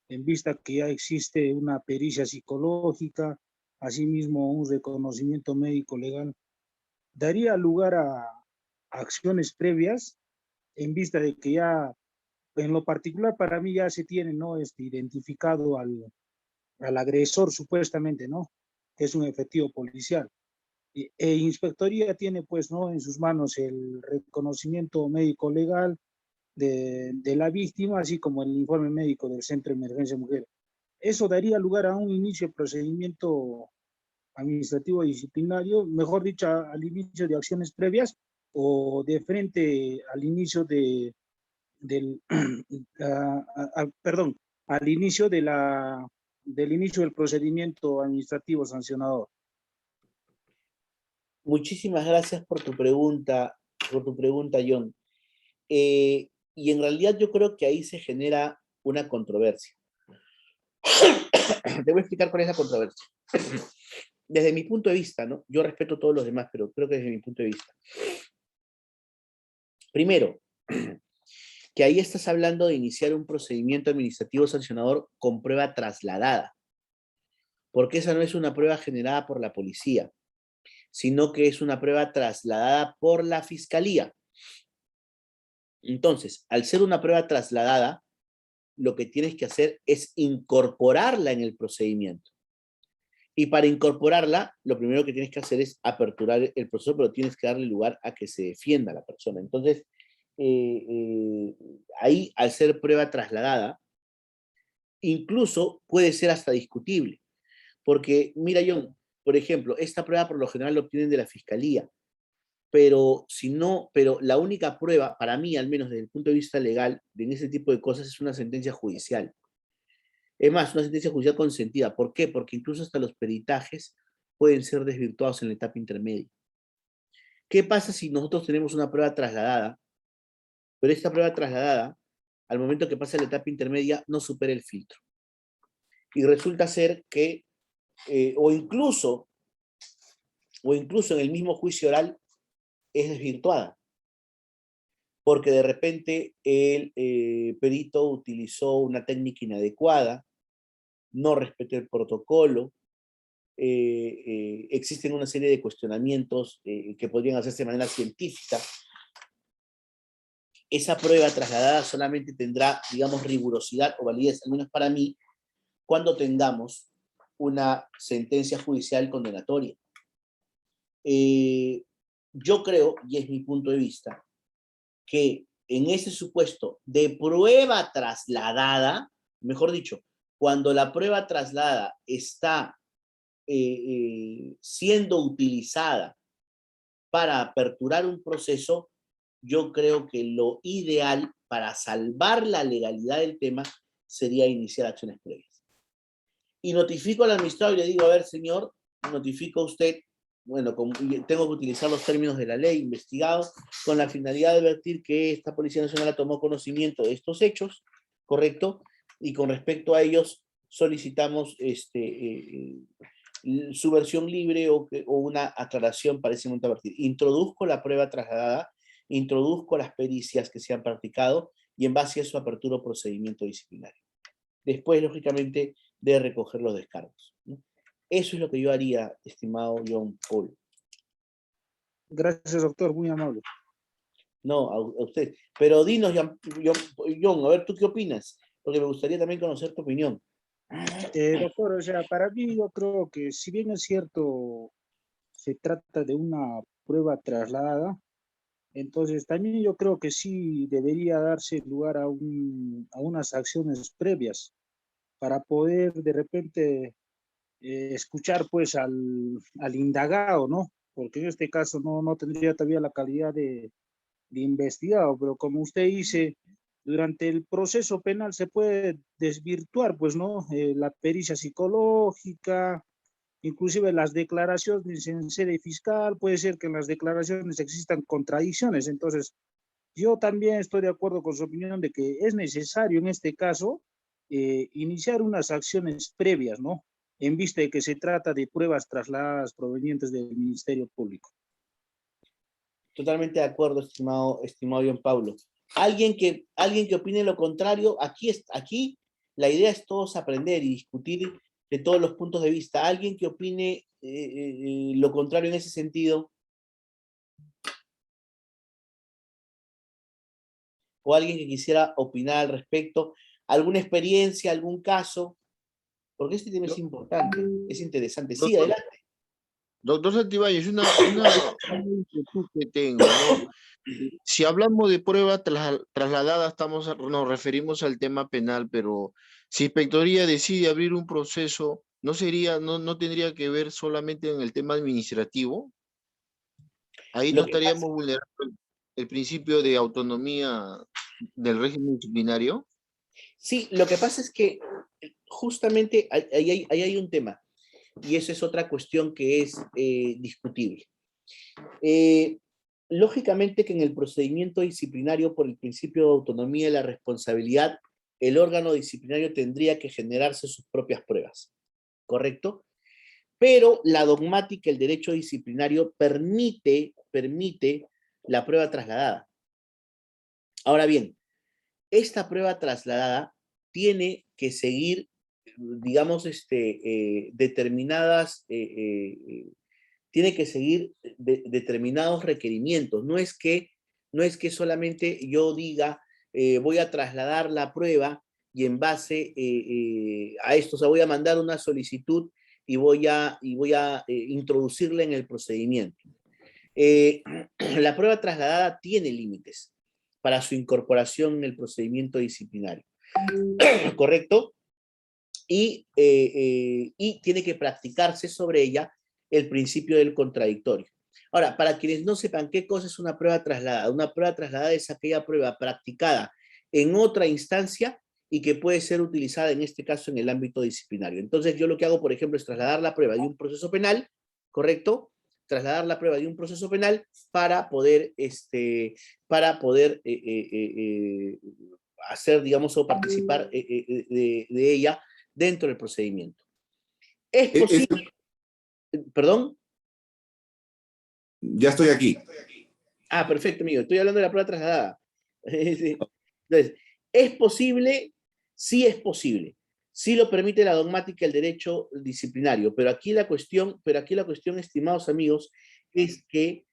en vista que ya existe una pericia psicológica, asimismo un reconocimiento médico legal, daría lugar a acciones previas en vista de que ya, en lo particular para mí ya se tiene, ¿no? Identificado al agresor supuestamente, ¿no? Que es un efectivo policial. E inspectoría tiene pues, ¿no? En sus manos el reconocimiento médico legal de la víctima, así como el informe médico del Centro de Emergencia Mujer. Eso daría lugar a un inicio de procedimiento administrativo disciplinario, mejor dicho, al inicio de acciones previas o de frente al inicio del, perdón, al inicio del inicio del procedimiento administrativo sancionador. Muchísimas gracias por tu pregunta, John. Y en realidad yo creo que ahí se genera una controversia. Te voy a explicar cuál es la controversia. Desde mi punto de vista, ¿no? Yo respeto a todos los demás, pero creo que desde mi punto de vista. Primero, que ahí estás hablando de iniciar un procedimiento administrativo sancionador con prueba trasladada, porque esa no es una prueba generada por la policía, sino que es una prueba trasladada por la fiscalía. Entonces, al ser una prueba trasladada, lo que tienes que hacer es incorporarla en el procedimiento. Y para incorporarla, lo primero que tienes que hacer es aperturar el proceso, pero tienes que darle lugar a que se defienda la persona. Entonces, ahí, al ser prueba trasladada, incluso puede ser hasta discutible. Porque, mira, John, por ejemplo, esta prueba por lo general lo obtienen de la fiscalía, pero si no, pero la única prueba, para mí, al menos desde el punto de vista legal, en ese tipo de cosas, es una sentencia judicial. Es más, una sentencia judicial consentida. ¿Por qué? Porque incluso hasta los peritajes pueden ser desvirtuados en la etapa intermedia. ¿Qué pasa si nosotros tenemos una prueba trasladada, pero esta prueba trasladada, al momento que pasa la etapa intermedia, no supera el filtro? Y resulta ser que, o incluso en el mismo juicio oral, es desvirtuada. Porque de repente el perito utilizó una técnica inadecuada, no respetó el protocolo, existen una serie de cuestionamientos que podrían hacerse de manera científica. Esa prueba trasladada solamente tendrá, digamos, rigurosidad o validez, al menos para mí, cuando tengamos una sentencia judicial condenatoria. Yo creo, y es mi punto de vista, que en ese supuesto de prueba trasladada, mejor dicho, cuando la prueba trasladada está siendo utilizada para aperturar un proceso, yo creo que lo ideal para salvar la legalidad del tema sería iniciar acciones previas. Y notifico al administrador y le digo, a ver, señor, notifico a usted, bueno, tengo que utilizar los términos de la ley, investigado, con la finalidad de advertir que esta Policía Nacional tomó conocimiento de estos hechos, ¿correcto? Y con respecto a ellos solicitamos su versión libre o una aclaración para ese momento a partir. Introduzco la prueba trasladada, introduzco las pericias que se han practicado y en base a eso aperturo procedimiento disciplinario. Después, lógicamente, de recoger los descargos, ¿no? Eso es lo que yo haría, estimado John Paul. Gracias, doctor, muy amable. No, a usted. Pero dinos, John, a ver, ¿tú qué opinas? Porque me gustaría también conocer tu opinión. Doctor, o sea, para mí yo creo que si bien es cierto, se trata de una prueba trasladada, entonces también yo creo que sí debería darse lugar a unas acciones previas para poder de repente escuchar pues al indagado, ¿no? Porque en este caso no tendría todavía la calidad de investigado, pero como usted dice, durante el proceso penal se puede desvirtuar, pues, ¿no? La pericia psicológica, inclusive las declaraciones en sede fiscal, puede ser que en las declaraciones existan contradicciones. Entonces, yo también estoy de acuerdo con su opinión de que es necesario en este caso iniciar unas acciones previas, ¿no? En vista de que se trata de pruebas trasladadas provenientes del Ministerio Público. Totalmente de acuerdo, estimado John Paulo. Alguien que opine lo contrario, aquí la idea es todos aprender y discutir de todos los puntos de vista. Alguien que opine lo contrario en ese sentido, o alguien que quisiera opinar al respecto, alguna experiencia, algún caso, porque este tema es importante, es interesante. Sí, Doctor, adelante. doctor Santibáñez, una inquietud que tengo, ¿no? Si hablamos de prueba trasladada, nos referimos al tema penal, pero si Inspectoría decide abrir un proceso, no tendría que ver solamente en el tema administrativo. Ahí no Lo que estaríamos pasa, vulnerando el principio de autonomía del régimen disciplinario. sí, lo que pasa es que justamente ahí hay un tema, y esa es otra cuestión que es discutible. Lógicamente que en el procedimiento disciplinario, por el principio de autonomía y la responsabilidad, el órgano disciplinario tendría que generarse sus propias pruebas, ¿correcto? Pero la dogmática, el derecho disciplinario permite la prueba trasladada. Ahora bien, esta prueba trasladada tiene que seguir, digamos, tiene que seguir determinados requerimientos. No es que solamente yo diga, voy a trasladar la prueba y en base a esto, o sea, voy a mandar una solicitud y voy a introducirla en el procedimiento. La prueba trasladada tiene límites para su incorporación en el procedimiento disciplinario, ¿correcto? Y tiene que practicarse sobre ella el principio del contradictorio. Ahora, para quienes no sepan qué cosa es una prueba trasladada es aquella prueba practicada en otra instancia y que puede ser utilizada en este caso en el ámbito disciplinario. Entonces, yo lo que hago, por ejemplo, es trasladar la prueba de un proceso penal, ¿correcto? Trasladar la prueba de un proceso penal para poder hacer, digamos, o participar de ella dentro del procedimiento. Es posible, perdón. Ya estoy aquí. Ah, perfecto, amigo. Estoy hablando de la prueba trasladada. Entonces, ¿es posible? Sí es posible. Sí lo permite la dogmática el derecho disciplinario, pero aquí la cuestión, estimados amigos, es que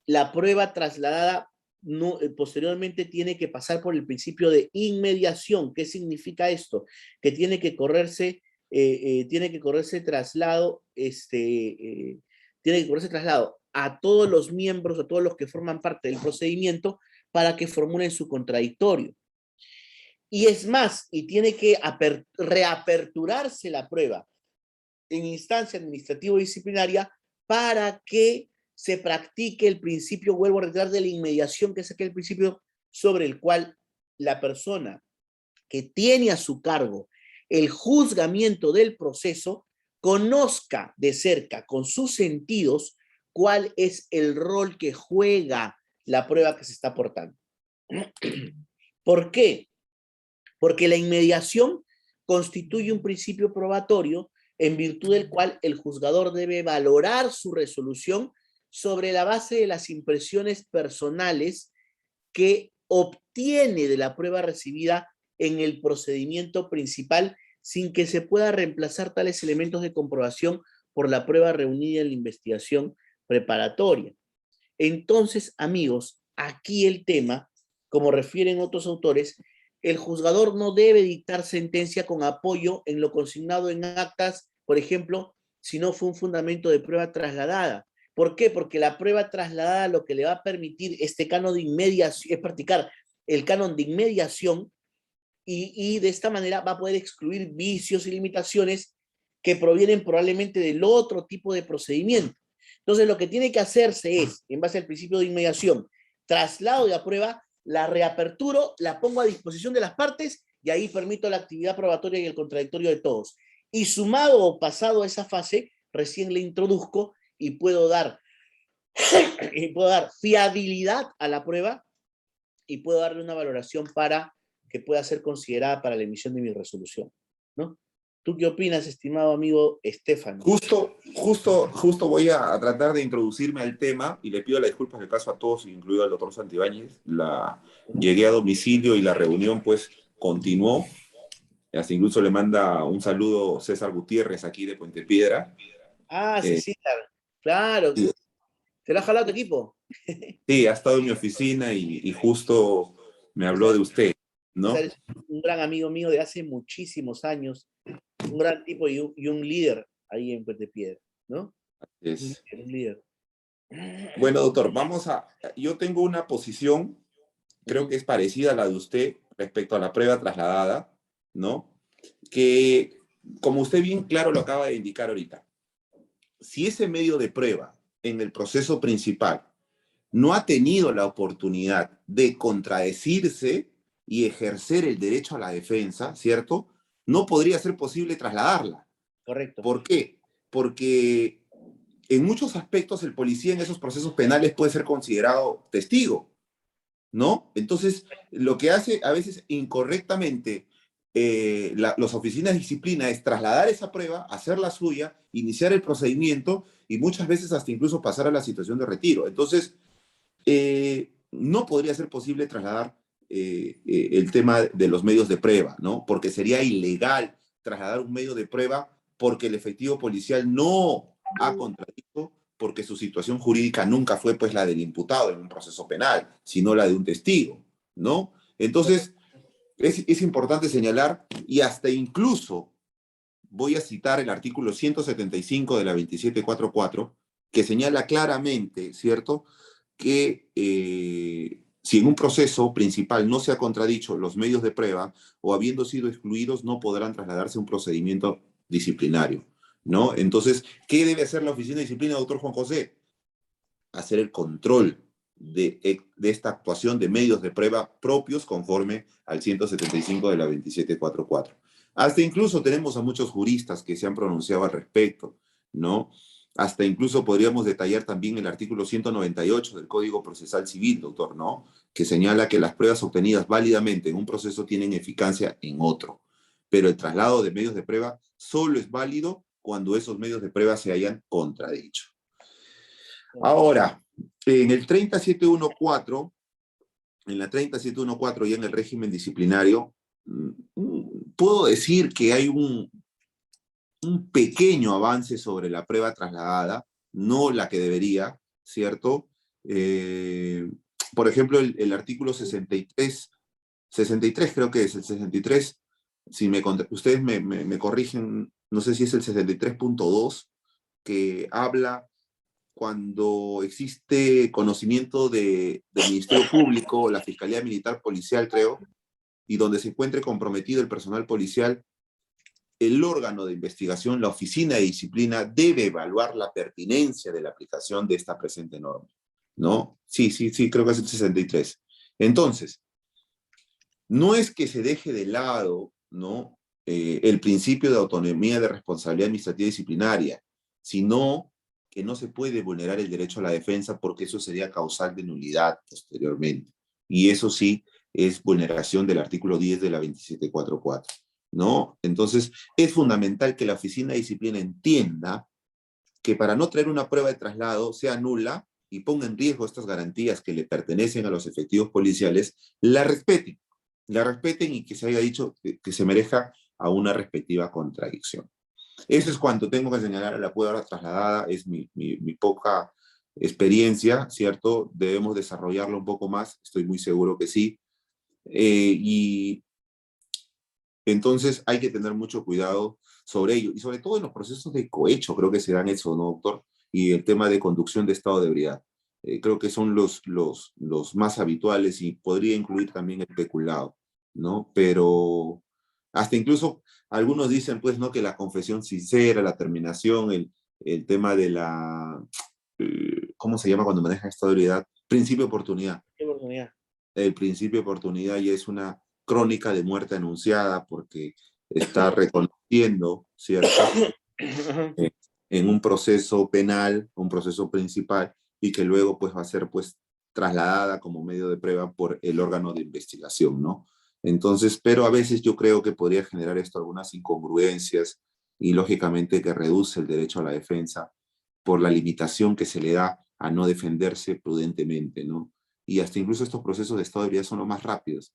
la prueba trasladada no, posteriormente tiene que pasar por el principio de inmediación. ¿Qué significa esto? Que tiene que correrse traslado, tiene que correrse traslado a todos los miembros, a todos los que forman parte del procedimiento, para que formulen su contradictorio. Y es más, y tiene que reaperturarse la prueba en instancia administrativo-disciplinaria para que se practique el principio, vuelvo a reiterar, de la inmediación, que es aquel principio sobre el cual la persona que tiene a su cargo el juzgamiento del proceso conozca de cerca, con sus sentidos, cuál es el rol que juega la prueba que se está aportando. ¿Por qué? Porque la inmediación constituye un principio probatorio en virtud del cual el juzgador debe valorar su resolución sobre la base de las impresiones personales que obtiene de la prueba recibida en el procedimiento principal, sin que se pueda reemplazar tales elementos de comprobación por la prueba reunida en la investigación preparatoria. Entonces, amigos, aquí el tema, como refieren otros autores, el juzgador no debe dictar sentencia con apoyo en lo consignado en actas, por ejemplo, si no fue un fundamento de prueba trasladada. ¿Por qué? Porque la prueba trasladada lo que le va a permitir este canon de inmediación es practicar el canon de inmediación y de esta manera va a poder excluir vicios y limitaciones que provienen probablemente del otro tipo de procedimiento. Entonces, lo que tiene que hacerse es, en base al principio de inmediación, traslado de la prueba, la reaperturo, la pongo a disposición de las partes y ahí permito la actividad probatoria y el contradictorio de todos. Y sumado o pasado a esa fase, recién le introduzco y puedo dar fiabilidad a la prueba y puedo darle una valoración para que pueda ser considerada para la emisión de mi resolución, ¿no? ¿Tú qué opinas, estimado amigo Estefano? Justo voy a tratar de introducirme al tema y le pido las disculpas de paso a todos, incluido al doctor Santibáñez. Llegué a domicilio y la reunión pues continuó. Hasta incluso le manda un saludo César Gutiérrez aquí de Puente Piedra. Ah, sí, claro. Sí. ¿Te lo ha jalado tu equipo? Sí, ha estado en mi oficina y justo me habló de usted, ¿no? César es un gran amigo mío de hace muchísimos años, un gran tipo y un líder ahí en Puente Piedra, ¿no? Es. Un líder. Bueno, doctor, yo tengo una posición, creo que es parecida a la de usted respecto a la prueba trasladada, ¿no? Que, como usted bien claro lo acaba de indicar ahorita, si ese medio de prueba en el proceso principal no ha tenido la oportunidad de contradecirse y ejercer el derecho a la defensa, ¿cierto? No podría ser posible trasladarla. Correcto. ¿Por qué? Porque en muchos aspectos el policía en esos procesos penales puede ser considerado testigo, ¿no? Entonces, lo que hace a veces incorrectamente las oficinas de disciplina es trasladar esa prueba, hacerla suya, iniciar el procedimiento y muchas veces hasta incluso pasar a la situación de retiro. Entonces, no podría ser posible trasladar el tema de los medios de prueba, ¿no? Porque sería ilegal trasladar un medio de prueba porque el efectivo policial no ha contradicho, porque su situación jurídica nunca fue pues la del imputado en un proceso penal, sino la de un testigo, ¿no? Entonces, es importante señalar, y hasta incluso voy a citar el artículo 175 de la 2744, que señala claramente, ¿cierto?, que si en un proceso principal no se ha contradicho los medios de prueba o habiendo sido excluidos, no podrán trasladarse a un procedimiento disciplinario, ¿no? Entonces, ¿qué debe hacer la Oficina de Disciplina, doctor Juan José? Hacer el control de esta actuación de medios de prueba propios conforme al 175 de la 2744. Hasta incluso tenemos a muchos juristas que se han pronunciado al respecto, ¿no? Hasta incluso podríamos detallar también el artículo 198 del Código Procesal Civil, doctor, ¿no? Que señala que las pruebas obtenidas válidamente en un proceso tienen eficacia en otro. Pero el traslado de medios de prueba solo es válido cuando esos medios de prueba se hayan contradicho. Ahora, en el 30714, en la 30714 ya en el régimen disciplinario, puedo decir que hay un pequeño avance sobre la prueba trasladada, no la que debería, ¿cierto? Por ejemplo, el artículo 63 creo que es el 63, si ustedes me corrigen, no sé si es el 63.2, que habla cuando existe conocimiento del Ministerio Público, la Fiscalía Militar Policial, creo, y donde se encuentre comprometido el personal policial, el órgano de investigación, la oficina de disciplina, debe evaluar la pertinencia de la aplicación de esta presente norma, ¿no? Sí, creo que es el 63. Entonces, no es que se deje de lado, ¿no? El principio de autonomía de responsabilidad administrativa disciplinaria, sino que no se puede vulnerar el derecho a la defensa porque eso sería causal de nulidad posteriormente. Y eso sí es vulneración del artículo 10 de la 2744, ¿no? Entonces, es fundamental que la oficina de disciplina entienda que para no traer una prueba de traslado sea nula y ponga en riesgo estas garantías que le pertenecen a los efectivos policiales, la respeten y que se haya dicho que se merezca a una respectiva contradicción. Eso es cuanto tengo que señalar a la prueba trasladada, es mi poca experiencia, ¿cierto? Debemos desarrollarlo un poco más, estoy muy seguro que sí. Y entonces hay que tener mucho cuidado sobre ello, y sobre todo en los procesos de cohecho, creo que se dan eso, ¿no, doctor? Y el tema de conducción de estado de ebriedad. Creo que son los más habituales y podría incluir también el peculado, ¿no? Pero hasta incluso algunos dicen, pues, ¿no? Que la confesión sincera, la terminación, el tema de la, ¿cómo se llama cuando manejan estado de ebriedad? Principio de oportunidad. Qué oportunidad. El principio de oportunidad ya es una crónica de muerte anunciada porque está reconociendo, ¿cierto? En un proceso penal, un proceso principal, y que luego pues va a ser pues trasladada como medio de prueba por el órgano de investigación, ¿no? Entonces, pero a veces yo creo que podría generar esto algunas incongruencias y lógicamente que reduce el derecho a la defensa por la limitación que se le da a no defenderse prudentemente, ¿no? Y hasta incluso estos procesos de estado de ebriedad son los más rápidos.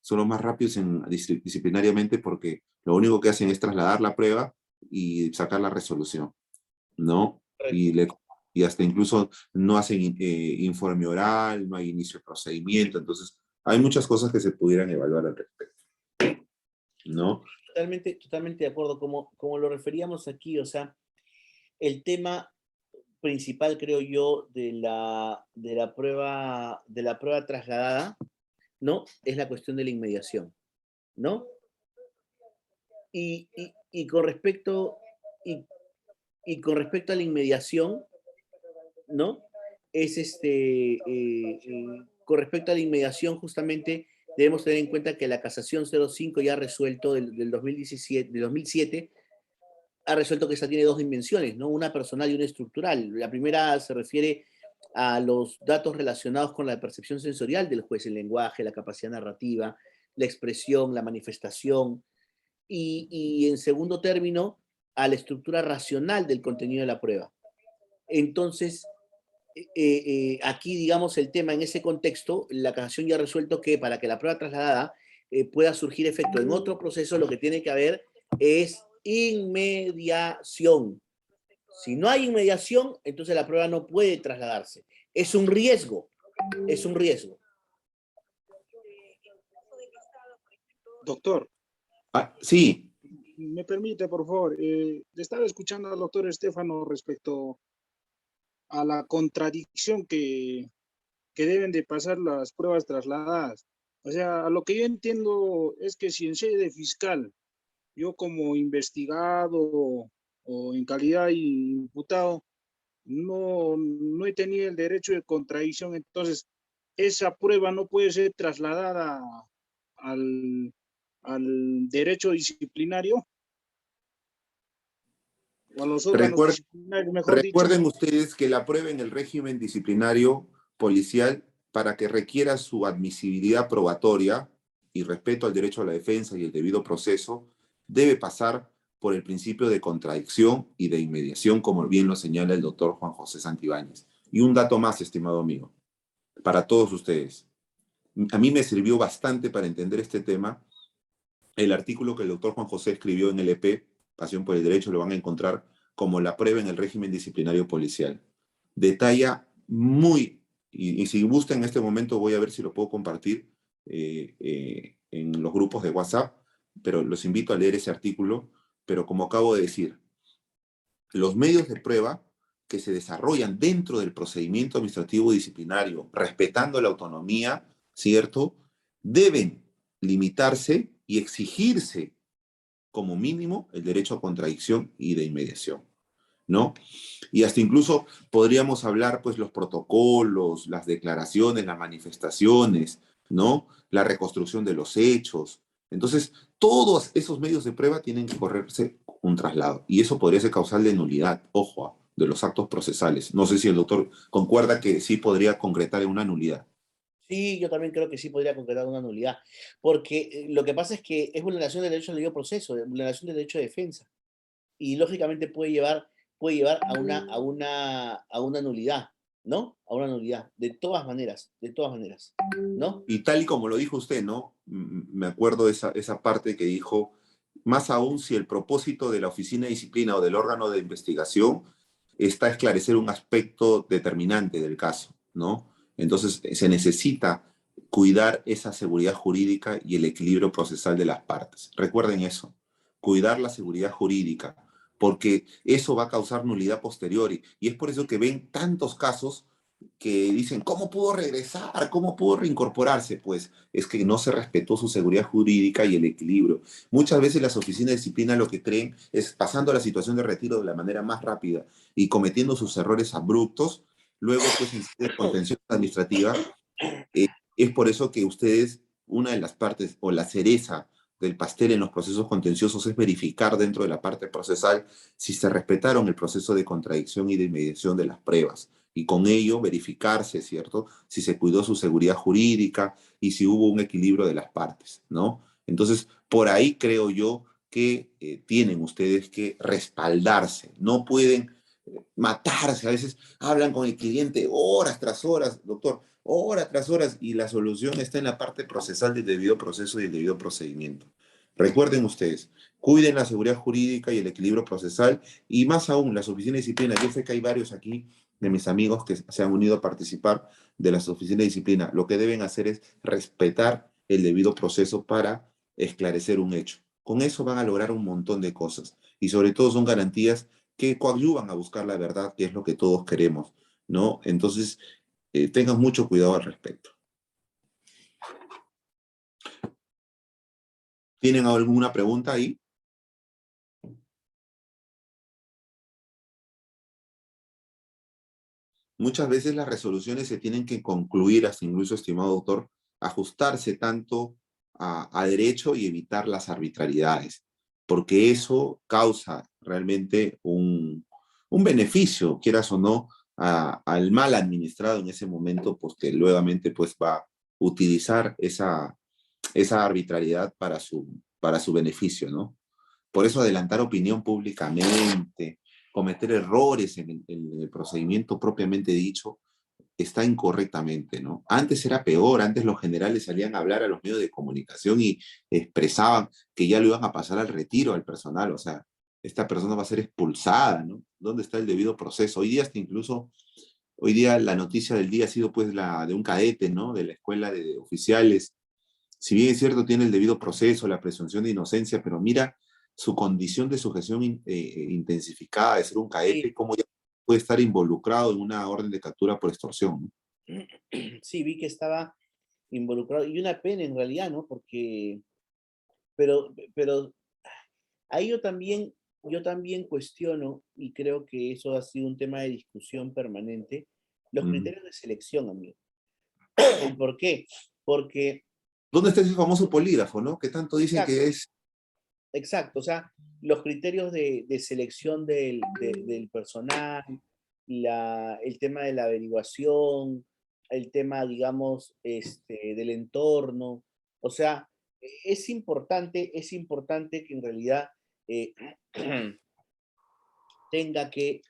Son los más rápidos disciplinariamente porque lo único que hacen es trasladar la prueba y sacar la resolución, ¿no? Y hasta incluso no hacen informe oral, no hay inicio de procedimiento, entonces hay muchas cosas que se pudieran evaluar al respecto, ¿no? Totalmente de acuerdo, como lo referíamos aquí, o sea, el tema principal, creo yo, de la prueba trasladada, ¿no? Es la cuestión de la inmediación, ¿no? Y con respecto a la inmediación, ¿no? Con respecto a la inmediación, justamente debemos tener en cuenta que la casación 05 ya ha resuelto del 2007, ha resuelto que esa tiene dos dimensiones, ¿no? Una personal y una estructural. La primera se refiere a los datos relacionados con la percepción sensorial del juez, el lenguaje, la capacidad narrativa, la expresión, la manifestación, y en segundo término, a la estructura racional del contenido de la prueba. Entonces, aquí, digamos, el tema en ese contexto, la casación ya ha resuelto que para que la prueba trasladada pueda surgir efecto en otro proceso, lo que tiene que haber es inmediación. Si no hay inmediación, entonces la prueba no puede trasladarse. Es un riesgo, es un riesgo. Doctor. Sí. Me permite, por favor. Le estaba escuchando al doctor Estefano respecto a la contradicción que deben de pasar las pruebas trasladadas. O sea, a lo que yo entiendo es que si en sede de fiscal, yo como investigado o en calidad de imputado, no he tenido el derecho de contradicción, entonces esa prueba no puede ser trasladada al derecho disciplinario o a los órganos disciplinarios, mejor dicho. Recuerden ustedes que la prueba en el régimen disciplinario policial, para que requiera su admisibilidad probatoria y respeto al derecho a la defensa y el debido proceso, debe pasar por el principio de contradicción y de inmediación, como bien lo señala el doctor Juan José Santibáñez. Y un dato más, estimado amigo, para todos ustedes. A mí me sirvió bastante para entender este tema el artículo que el doctor Juan José escribió en el EP, Pasión por el Derecho, lo van a encontrar como la prueba en el régimen disciplinario policial. Detalla muy, y si gusta en este momento voy a ver si lo puedo compartir en los grupos de WhatsApp, pero los invito a leer ese artículo, pero como acabo de decir, los medios de prueba que se desarrollan dentro del procedimiento administrativo disciplinario, respetando la autonomía, ¿cierto?, deben limitarse y exigirse como mínimo el derecho a contradicción y de inmediación, ¿no? Y hasta incluso podríamos hablar, pues, los protocolos, las declaraciones, las manifestaciones, ¿no? La reconstrucción de los hechos. Entonces, todos esos medios de prueba tienen que correrse un traslado. Y eso podría ser causal de nulidad, ojo, de los actos procesales. No sé si el doctor concuerda que sí podría concretar en una nulidad. Sí, yo también creo que sí podría concretar una nulidad, porque lo que pasa es que es vulneración del derecho al debido proceso, vulneración del derecho de defensa, y lógicamente puede llevar a una nulidad, ¿no? A una nulidad, de todas maneras, ¿no? Y tal y como lo dijo usted, ¿no? Me acuerdo de esa parte que dijo, más aún si el propósito de la oficina de disciplina o del órgano de investigación está a esclarecer un aspecto determinante del caso, ¿no? Entonces se necesita cuidar esa seguridad jurídica y el equilibrio procesal de las partes. Recuerden eso, cuidar la seguridad jurídica, porque eso va a causar nulidad posteriori. Y es por eso que ven tantos casos que dicen, ¿cómo pudo regresar? ¿Cómo pudo reincorporarse? Pues es que no se respetó su seguridad jurídica y el equilibrio. Muchas veces las oficinas de disciplina lo que creen es pasando a la situación de retiro de la manera más rápida y cometiendo sus errores abruptos, luego pues en sede de contención administrativa. Es por eso que ustedes, una de las partes o la cereza del pastel en los procesos contenciosos es verificar dentro de la parte procesal si se respetaron el proceso de contradicción y de inmediación de las pruebas. Y con ello verificarse, ¿cierto? Si se cuidó su seguridad jurídica y si hubo un equilibrio de las partes, ¿no? Entonces, por ahí creo yo que tienen ustedes que respaldarse. No pueden matarse. A veces hablan con el cliente horas tras horas, doctor, horas tras horas, y la solución está en la parte procesal del debido proceso y el debido procedimiento. Recuerden ustedes, cuiden la seguridad jurídica y el equilibrio procesal, y más aún, las oficinas de disciplina. Yo sé que hay varios aquí de mis amigos que se han unido a participar de las oficinas de disciplina. Lo que deben hacer es respetar el debido proceso para esclarecer un hecho. Con eso van a lograr un montón de cosas, y sobre todo son garantías que coadyuvan a buscar la verdad, que es lo que todos queremos, ¿no? Entonces, tengan mucho cuidado al respecto. ¿Tienen alguna pregunta ahí? Muchas veces las resoluciones se tienen que concluir, hasta incluso, estimado doctor, ajustarse tanto a derecho y evitar las arbitrariedades, porque eso causa realmente un beneficio, quieras o no, al mal administrado en ese momento, pues que nuevamente pues, va a utilizar esa arbitrariedad para su beneficio, ¿no? Por eso adelantar opinión públicamente, cometer errores en el procedimiento propiamente dicho, está incorrectamente, ¿no? Antes era peor, antes los generales salían a hablar a los medios de comunicación y expresaban que ya lo iban a pasar al retiro al personal, o sea, esta persona va a ser expulsada, ¿no? ¿Dónde está el debido proceso? Hoy día hasta incluso, hoy día la noticia del día ha sido pues la de un cadete, ¿no? De la escuela de oficiales. Si bien es cierto, tiene el debido proceso, la presunción de inocencia, pero mira su condición de sujeción intensificada de ser un Sí, cadete, cómo ya puede estar involucrado en una orden de captura por extorsión, ¿no? sí, vi que estaba involucrado, y una pena en realidad, ¿no? Porque, pero ahí yo también cuestiono, y creo que eso ha sido un tema de discusión permanente, los Mm. criterios de selección, amigo. ¿Por qué? Porque, ¿Dónde está ese famoso polígrafo, no? Que tanto dicen exacto, que es. exacto, o sea, los criterios de selección del personal, el tema de la averiguación, el tema, digamos, del entorno, o sea, es importante que en realidad eh, tenga que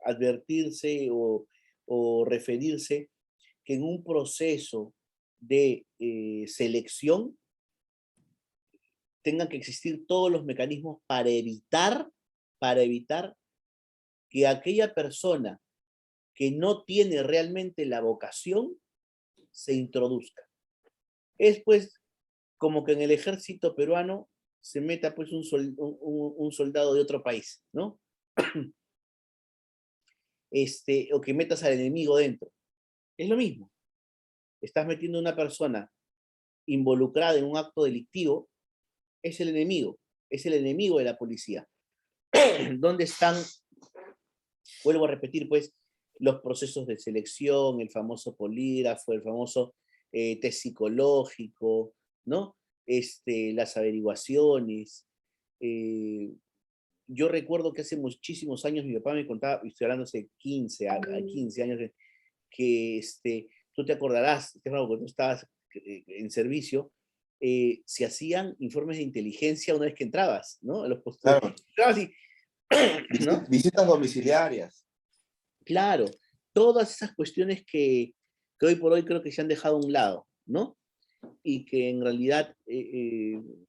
advertirse o referirse que en un proceso de selección tengan que existir todos los mecanismos para evitar que aquella persona que no tiene realmente la vocación se introduzca. Es pues como que en el ejército peruano se meta pues un soldado de otro país, ¿no? O que metas al enemigo dentro. Es lo mismo. Estás metiendo una persona involucrada en un acto delictivo, es el enemigo de la policía. ¿Dónde están, vuelvo a repetir, pues, los procesos de selección, el famoso polígrafo, el famoso test psicológico, ¿no? Las averiguaciones. Yo recuerdo que hace muchísimos años mi papá me contaba, estoy hablando hace 15 años, que tú te acordarás, Estefano, cuando tú estabas en servicio, se hacían informes de inteligencia una vez que entrabas, ¿no? A los postos. Claro. Entrabas y, ¿no? Visitas domiciliarias. Claro, todas esas cuestiones que hoy por hoy creo que se han dejado a un lado, ¿no? Y que en realidad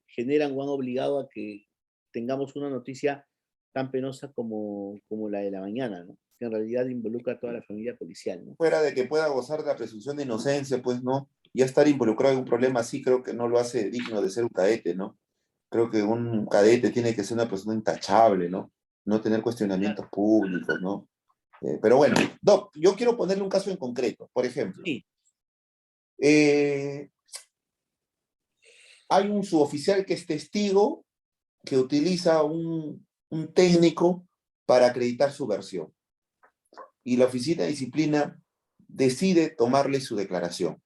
generan o han obligado a que tengamos una noticia tan penosa como la de la mañana, ¿no? Que en realidad involucra a toda la familia policial, ¿no? Fuera de que pueda gozar de la presunción de inocencia, pues, ¿no? Ya estar involucrado en un problema así creo que no lo hace digno de ser un cadete, ¿no? Creo que un cadete tiene que ser una persona intachable, ¿no? No tener cuestionamientos públicos, ¿no? Pero bueno, Doc, yo quiero ponerle un caso en concreto. Por ejemplo, Sí. Hay un suboficial que es testigo que utiliza un técnico para acreditar su versión. Y la oficina de disciplina decide tomarle su declaración.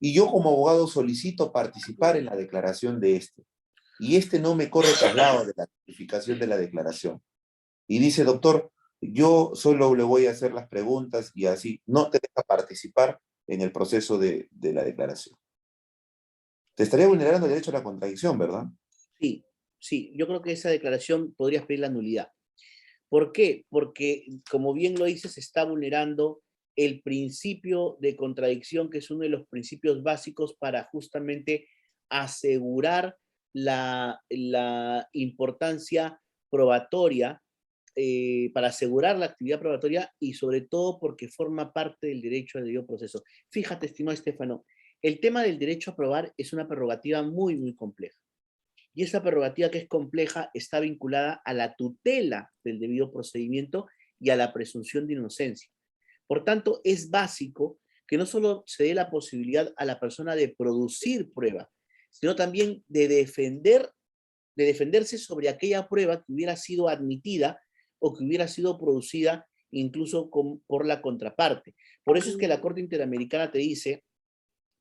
Y yo como abogado solicito participar en la declaración de este. Y este no me corre traslado de la notificación de la declaración. Y dice, doctor, yo solo le voy a hacer las preguntas y así no te deja participar en el proceso de la declaración. Te estaría vulnerando el derecho a la contradicción, ¿verdad? Sí, sí, yo creo que esa declaración podrías pedir la nulidad. ¿Por qué? Porque, como bien lo dices, se está vulnerando el principio de contradicción, que es uno de los principios básicos para justamente asegurar la importancia probatoria, para asegurar la actividad probatoria y sobre todo porque forma parte del derecho al debido proceso. Fíjate, estimado Estefano, el tema del derecho a probar es una prerrogativa muy, muy compleja. Y esa prerrogativa que es compleja está vinculada a la tutela del debido procedimiento y a la presunción de inocencia. Por tanto, es básico que no solo se dé la posibilidad a la persona de producir prueba, sino también de defenderse sobre aquella prueba que hubiera sido admitida o que hubiera sido producida incluso por la contraparte. Por eso es que la Corte Interamericana te dice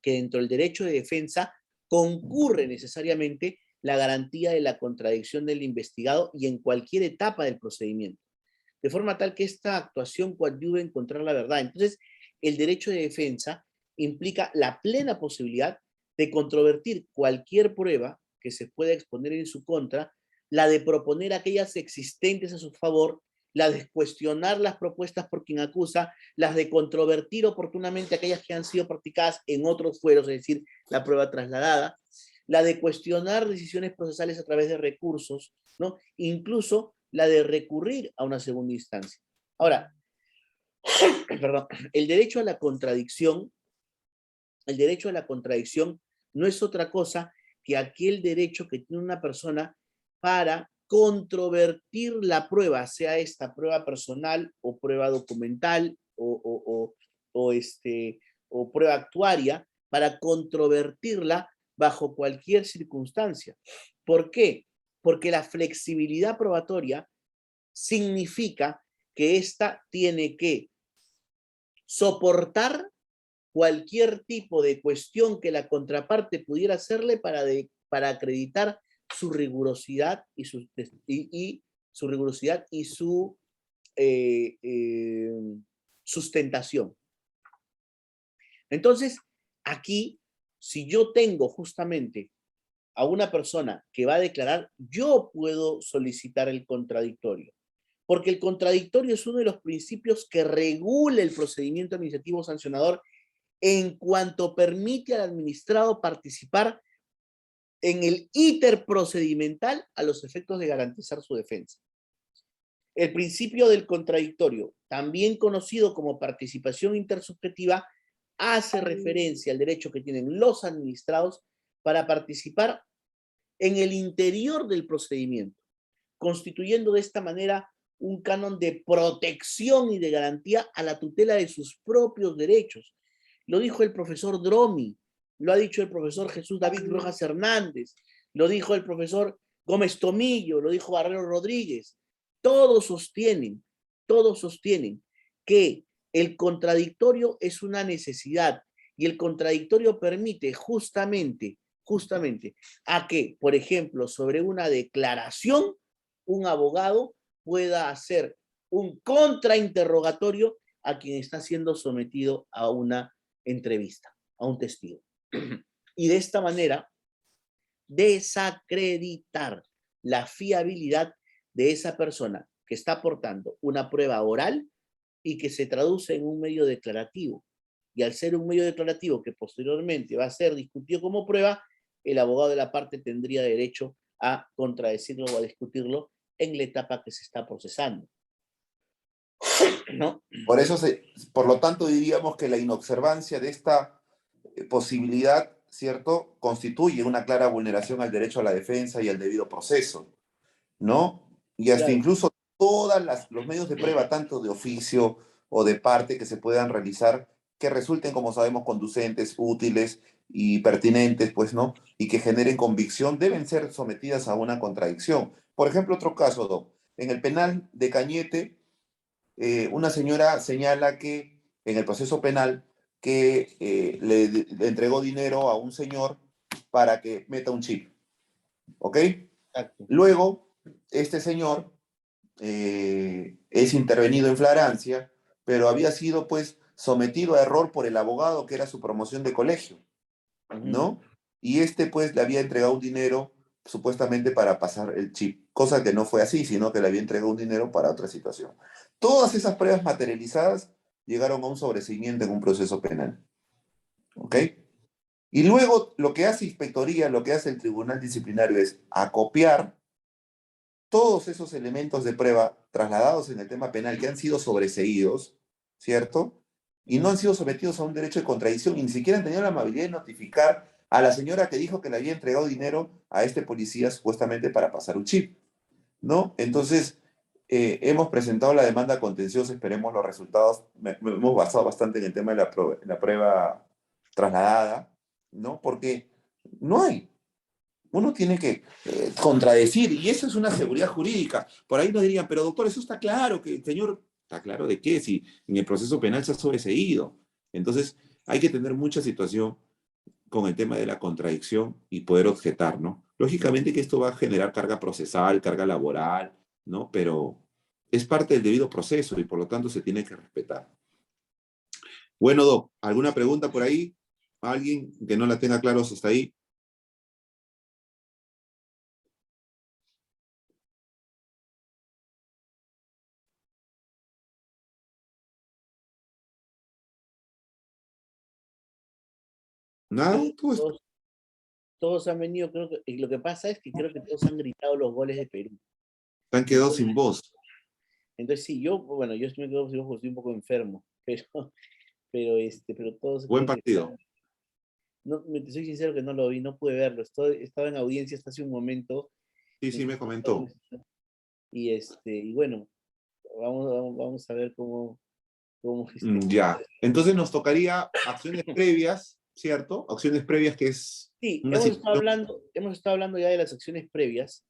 que dentro del derecho de defensa concurre necesariamente la garantía de la contradicción del investigado y en cualquier etapa del procedimiento, de forma tal que esta actuación coadyuve a encontrar la verdad. Entonces, el derecho de defensa implica la plena posibilidad de controvertir cualquier prueba que se pueda exponer en su contra, la de proponer aquellas existentes a su favor, la de cuestionar las propuestas por quien acusa, las de controvertir oportunamente aquellas que han sido practicadas en otros fueros, es decir, la prueba trasladada, la de cuestionar decisiones procesales a través de recursos, ¿no? Incluso la de recurrir a una segunda instancia. Ahora, perdón, el derecho a la contradicción no es otra cosa que aquel derecho que tiene una persona para controvertir la prueba, sea esta prueba personal o prueba documental o prueba actuaria, para controvertirla bajo cualquier circunstancia. ¿Por qué? Porque la flexibilidad probatoria significa que ésta tiene que soportar cualquier tipo de cuestión que la contraparte pudiera hacerle para acreditar su rigurosidad y su sustentación. Entonces, aquí, si yo tengo justamente a una persona que va a declarar, yo puedo solicitar el contradictorio, porque el contradictorio es uno de los principios que regula el procedimiento administrativo sancionador en cuanto permite al administrado participar en el íter procedimental a los efectos de garantizar su defensa. El principio del contradictorio, también conocido como participación intersubjetiva, hace referencia al derecho que tienen los administrados para participar en el interior del procedimiento, constituyendo de esta manera un canon de protección y de garantía a la tutela de sus propios derechos. Lo dijo el profesor Dromi lo ha dicho el profesor Jesús David Rojas Hernández, lo dijo el profesor Gómez Tomillo, lo dijo Barrero Rodríguez. Todos sostienen que el contradictorio es una necesidad y el contradictorio permite justamente a que, por ejemplo, sobre una declaración, un abogado pueda hacer un contrainterrogatorio a quien está siendo sometido a una entrevista, a un testigo. Y de esta manera, desacreditar la fiabilidad de esa persona que está aportando una prueba oral y que se traduce en un medio declarativo. Y al ser un medio declarativo que posteriormente va a ser discutido como prueba, el abogado de la parte tendría derecho a contradecirlo o a discutirlo en la etapa que se está procesando. ¿No? Por lo tanto, diríamos que la inobservancia de esta posibilidad, ¿cierto?, constituye una clara vulneración al derecho a la defensa y al debido proceso, ¿no? Y hasta Claro. incluso los medios de prueba, tanto de oficio o de parte, que se puedan realizar, que resulten, como sabemos, conducentes, útiles y pertinentes, pues, ¿no? Y que generen convicción, deben ser sometidas a una contradicción. Por ejemplo, otro caso, Doc. En el penal de Cañete, una señora señala que en el proceso penal que le entregó dinero a un señor para que meta un chip, ¿ok? Exacto. Luego, este señor es intervenido en flagrancia, pero había sido pues sometido a error por el abogado que era su promoción de colegio, ¿no? Y este pues le había entregado un dinero supuestamente para pasar el chip, cosa que no fue así, sino que le había entregado un dinero para otra situación. Todas esas pruebas materializadas llegaron a un sobreseimiento en un proceso penal, ¿ok? Y luego lo que hace inspectoría, lo que hace el tribunal disciplinario es acopiar todos esos elementos de prueba trasladados en el tema penal que han sido sobreseídos, ¿cierto? Y no han sido sometidos a un derecho de contradicción y ni siquiera han tenido la amabilidad de notificar a la señora que dijo que le había entregado dinero a este policía supuestamente para pasar un chip, ¿no? Entonces, hemos presentado la demanda contenciosa, esperemos los resultados. Hemos basado bastante en el tema de la prueba trasladada, ¿no? Porque no hay. Uno tiene que contradecir, y eso es una seguridad jurídica. Por ahí nos dirían, pero doctor, eso está claro, que el señor, ¿está claro de qué? Si en el proceso penal se ha sobreseído. Entonces, hay que tener mucha situación con el tema de la contradicción y poder objetar, ¿no? Lógicamente que esto va a generar carga procesal, carga laboral, ¿no? Pero es parte del debido proceso y por lo tanto se tiene que respetar. Bueno, Doc, ¿alguna pregunta por ahí? ¿Alguien que no la tenga claro hasta ahí? Nada, todo está. Todos han venido, creo que, y lo que pasa es que creo que todos han gritado los goles de Perú. Han quedado sin voz. Entonces sí, yo me quedo sin voz porque estoy un poco enfermo, pero todos Buen creo que partido. no, te soy sincero que no lo vi, no pude verlo. Estaba en audiencia hasta hace un momento. Sí, me comentó. Y bueno, vamos a ver cómo Ya. Entonces nos tocaría acciones previas, ¿cierto? Acciones previas que es Sí, una situación. hemos estado hablando ya de las acciones previas,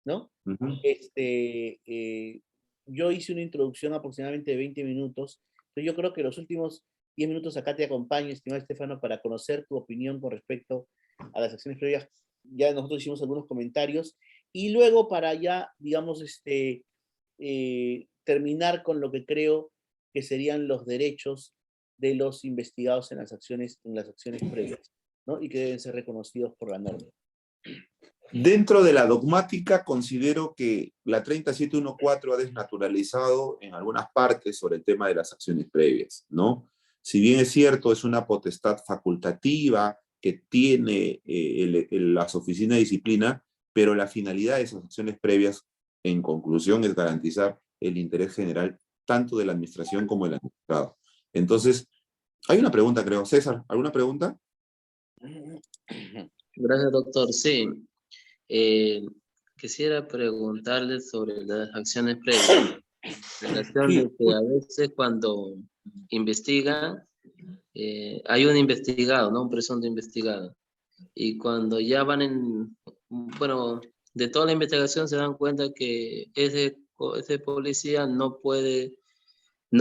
¿no? Ujú. Yo hice una introducción aproximadamente de 20 minutos, pero yo creo que los últimos 10 minutos acá te acompaño, estimado Estefano, para conocer tu opinión con respecto a las acciones previas. Ya nosotros hicimos algunos comentarios y luego para ya, digamos, terminar con lo que creo que serían los derechos de los investigados en las acciones previas, ¿no? Y que deben ser reconocidos por la norma. Dentro de la dogmática, considero que la 30714 ha desnaturalizado en algunas partes sobre el tema de las acciones previas, ¿no? Si bien es cierto, es una potestad facultativa que tiene las oficinas de disciplina, pero la finalidad de esas acciones previas, en conclusión, es garantizar el interés general tanto de la administración como del administrado. Entonces, hay una pregunta, creo. César, ¿alguna pregunta? Gracias, doctor. Sí. Quisiera preguntarle sobre las acciones previas. En relación Sí. de que a veces cuando investigan, hay un investigado, ¿no? Un presunto investigado. Y cuando ya van bueno, de toda la investigación se dan cuenta que ese policía no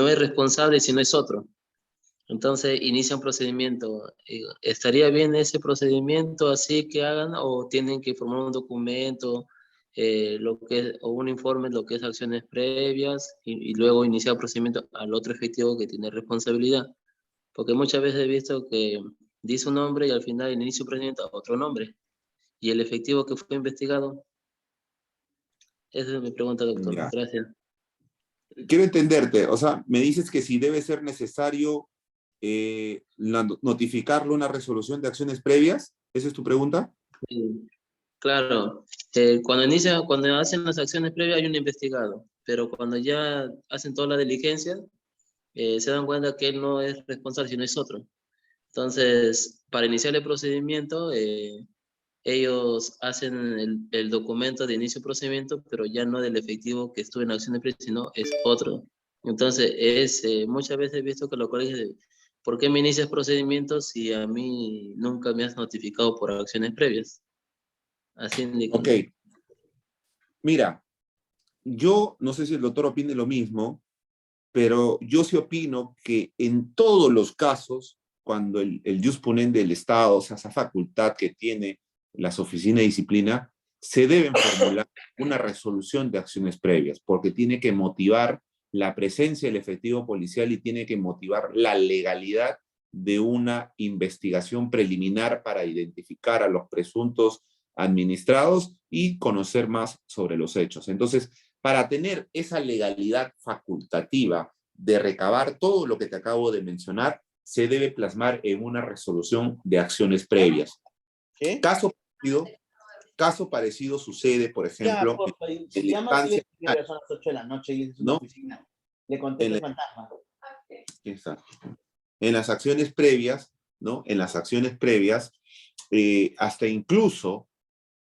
es responsable si no es otro. Entonces inicia un procedimiento. ¿Estaría bien ese procedimiento así que hagan o tienen que formar un documento, o un informe, lo que es acciones previas y luego iniciar el procedimiento al otro efectivo que tiene responsabilidad? Porque muchas veces he visto que dice un nombre y al final inicia un procedimiento a otro nombre. Y el efectivo que fue investigado, esa es mi pregunta, doctor. Ya. Gracias. Quiero entenderte, o sea, me dices que si debe ser necesario notificarle una resolución de acciones previas, ¿esa es tu pregunta? Sí, claro, cuando hacen las acciones previas hay un investigado, pero cuando ya hacen toda la diligencia, se dan cuenta que él no es responsable, sino es otro. Entonces, para iniciar el procedimiento, ellos hacen el documento de inicio de procedimiento, pero ya no del efectivo que estuvo en acciones previas, sino es otro. Entonces, muchas veces he visto que los colegios dicen, ¿por qué me inicias procedimientos si a mí nunca me has notificado por acciones previas? Así indican. Ok, mira, yo no sé si el doctor opine lo mismo, pero yo sí opino que en todos los casos, cuando el jus ponens del Estado, o sea, esa facultad que tiene las oficinas de disciplina, se deben formular una resolución de acciones previas, porque tiene que motivar la presencia del efectivo policial y tiene que motivar la legalidad de una investigación preliminar para identificar a los presuntos administrados y conocer más sobre los hechos. Entonces, para tener esa legalidad facultativa de recabar todo lo que te acabo de mencionar, se debe plasmar en una resolución de acciones previas. ¿Qué? Caso parecido sucede, por ejemplo, porfa, en si la llama así, instancia, son las 8 de la noche y es una ¿no? oficina. Le contesta En el la- fantasma. Exacto. En las acciones previas, ¿no? En las acciones previas, hasta incluso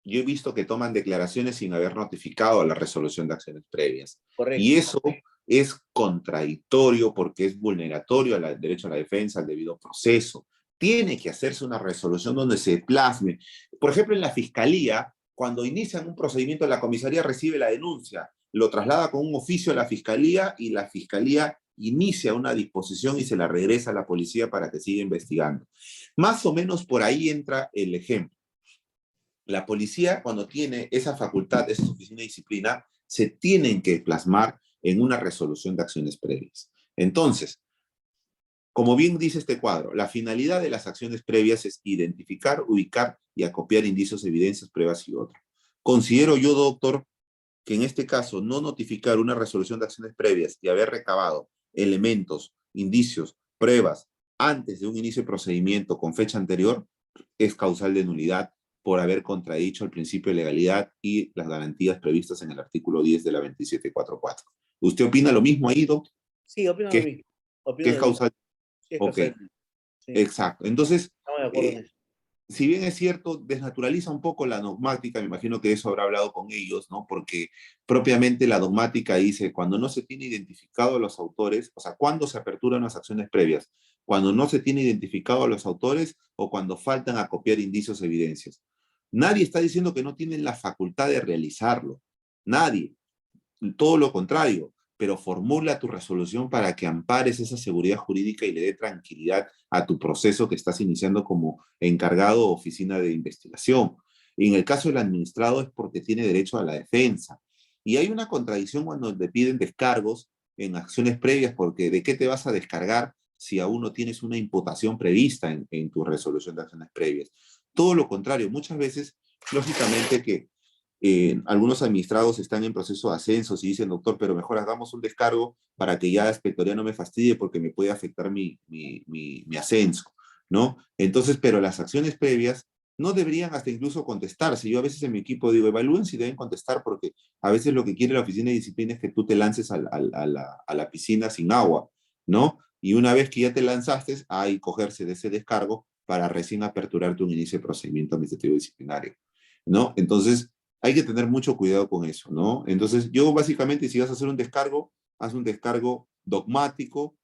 yo he visto que toman declaraciones sin haber notificado la resolución de acciones previas. Correcto. Y eso es contradictorio porque es vulneratorio al derecho a la defensa, al debido proceso. Tiene que hacerse una resolución donde se plasme. Por ejemplo, en la fiscalía, cuando inician un procedimiento, la comisaría recibe la denuncia, lo traslada con un oficio a la fiscalía y la fiscalía inicia una disposición y se la regresa a la policía para que siga investigando. Más o menos por ahí entra el ejemplo. La policía, cuando tiene esa facultad, esa oficina de disciplina, se tienen que plasmar en una resolución de acciones previas. Entonces, como bien dice este cuadro, la finalidad de las acciones previas es identificar, ubicar y acopiar indicios, evidencias, pruebas y otras. Considero yo, doctor, que en este caso no notificar una resolución de acciones previas y haber recabado elementos, indicios, pruebas antes de un inicio de procedimiento con fecha anterior es causal de nulidad por haber contradicho el principio de legalidad y las garantías previstas en el artículo 10 de la 2744. ¿Usted opina lo mismo ahí, doctor? Sí, opino lo ¿Que, mismo. Opino que es lo mismo. causal? Sí, es Ok, causal. Sí, exacto. Entonces, estamos de acuerdo en eso. si bien es cierto, desnaturaliza un poco la dogmática, me imagino que eso habrá hablado con ellos, ¿no? Porque propiamente la dogmática dice, cuando no se tiene identificado a los autores, o sea, ¿cuándo se aperturan las acciones previas? Cuando no se tiene identificado a los autores o cuando faltan a copiar indicios, evidencias. Nadie está diciendo que no tienen la facultad de realizarlo. Nadie. Todo lo contrario, pero formula tu resolución para que ampares esa seguridad jurídica y le dé tranquilidad a tu proceso que estás iniciando como encargado o oficina de investigación. Y en el caso del administrado es porque tiene derecho a la defensa. Y hay una contradicción cuando te piden descargos en acciones previas, porque ¿de qué te vas a descargar si aún no tienes una imputación prevista en tu resolución de acciones previas? Todo lo contrario, muchas veces, lógicamente que algunos administrados están en proceso de ascensos y dicen, doctor, pero mejor hagamos un descargo para que ya la inspectoría no me fastidie porque me puede afectar mi ascenso, ¿no? Entonces, pero las acciones previas no deberían hasta incluso contestarse. Yo a veces en mi equipo digo, evalúen si deben contestar porque a veces lo que quiere la oficina de disciplina es que tú te lances a la piscina sin agua, ¿no? Y una vez que ya te lanzaste, hay cogerse de ese descargo para recién aperturarte un inicio de procedimiento administrativo disciplinario, ¿no? Entonces, hay que tener mucho cuidado con eso, ¿no? Entonces, yo básicamente, si vas a hacer un descargo, haz un descargo dogmático,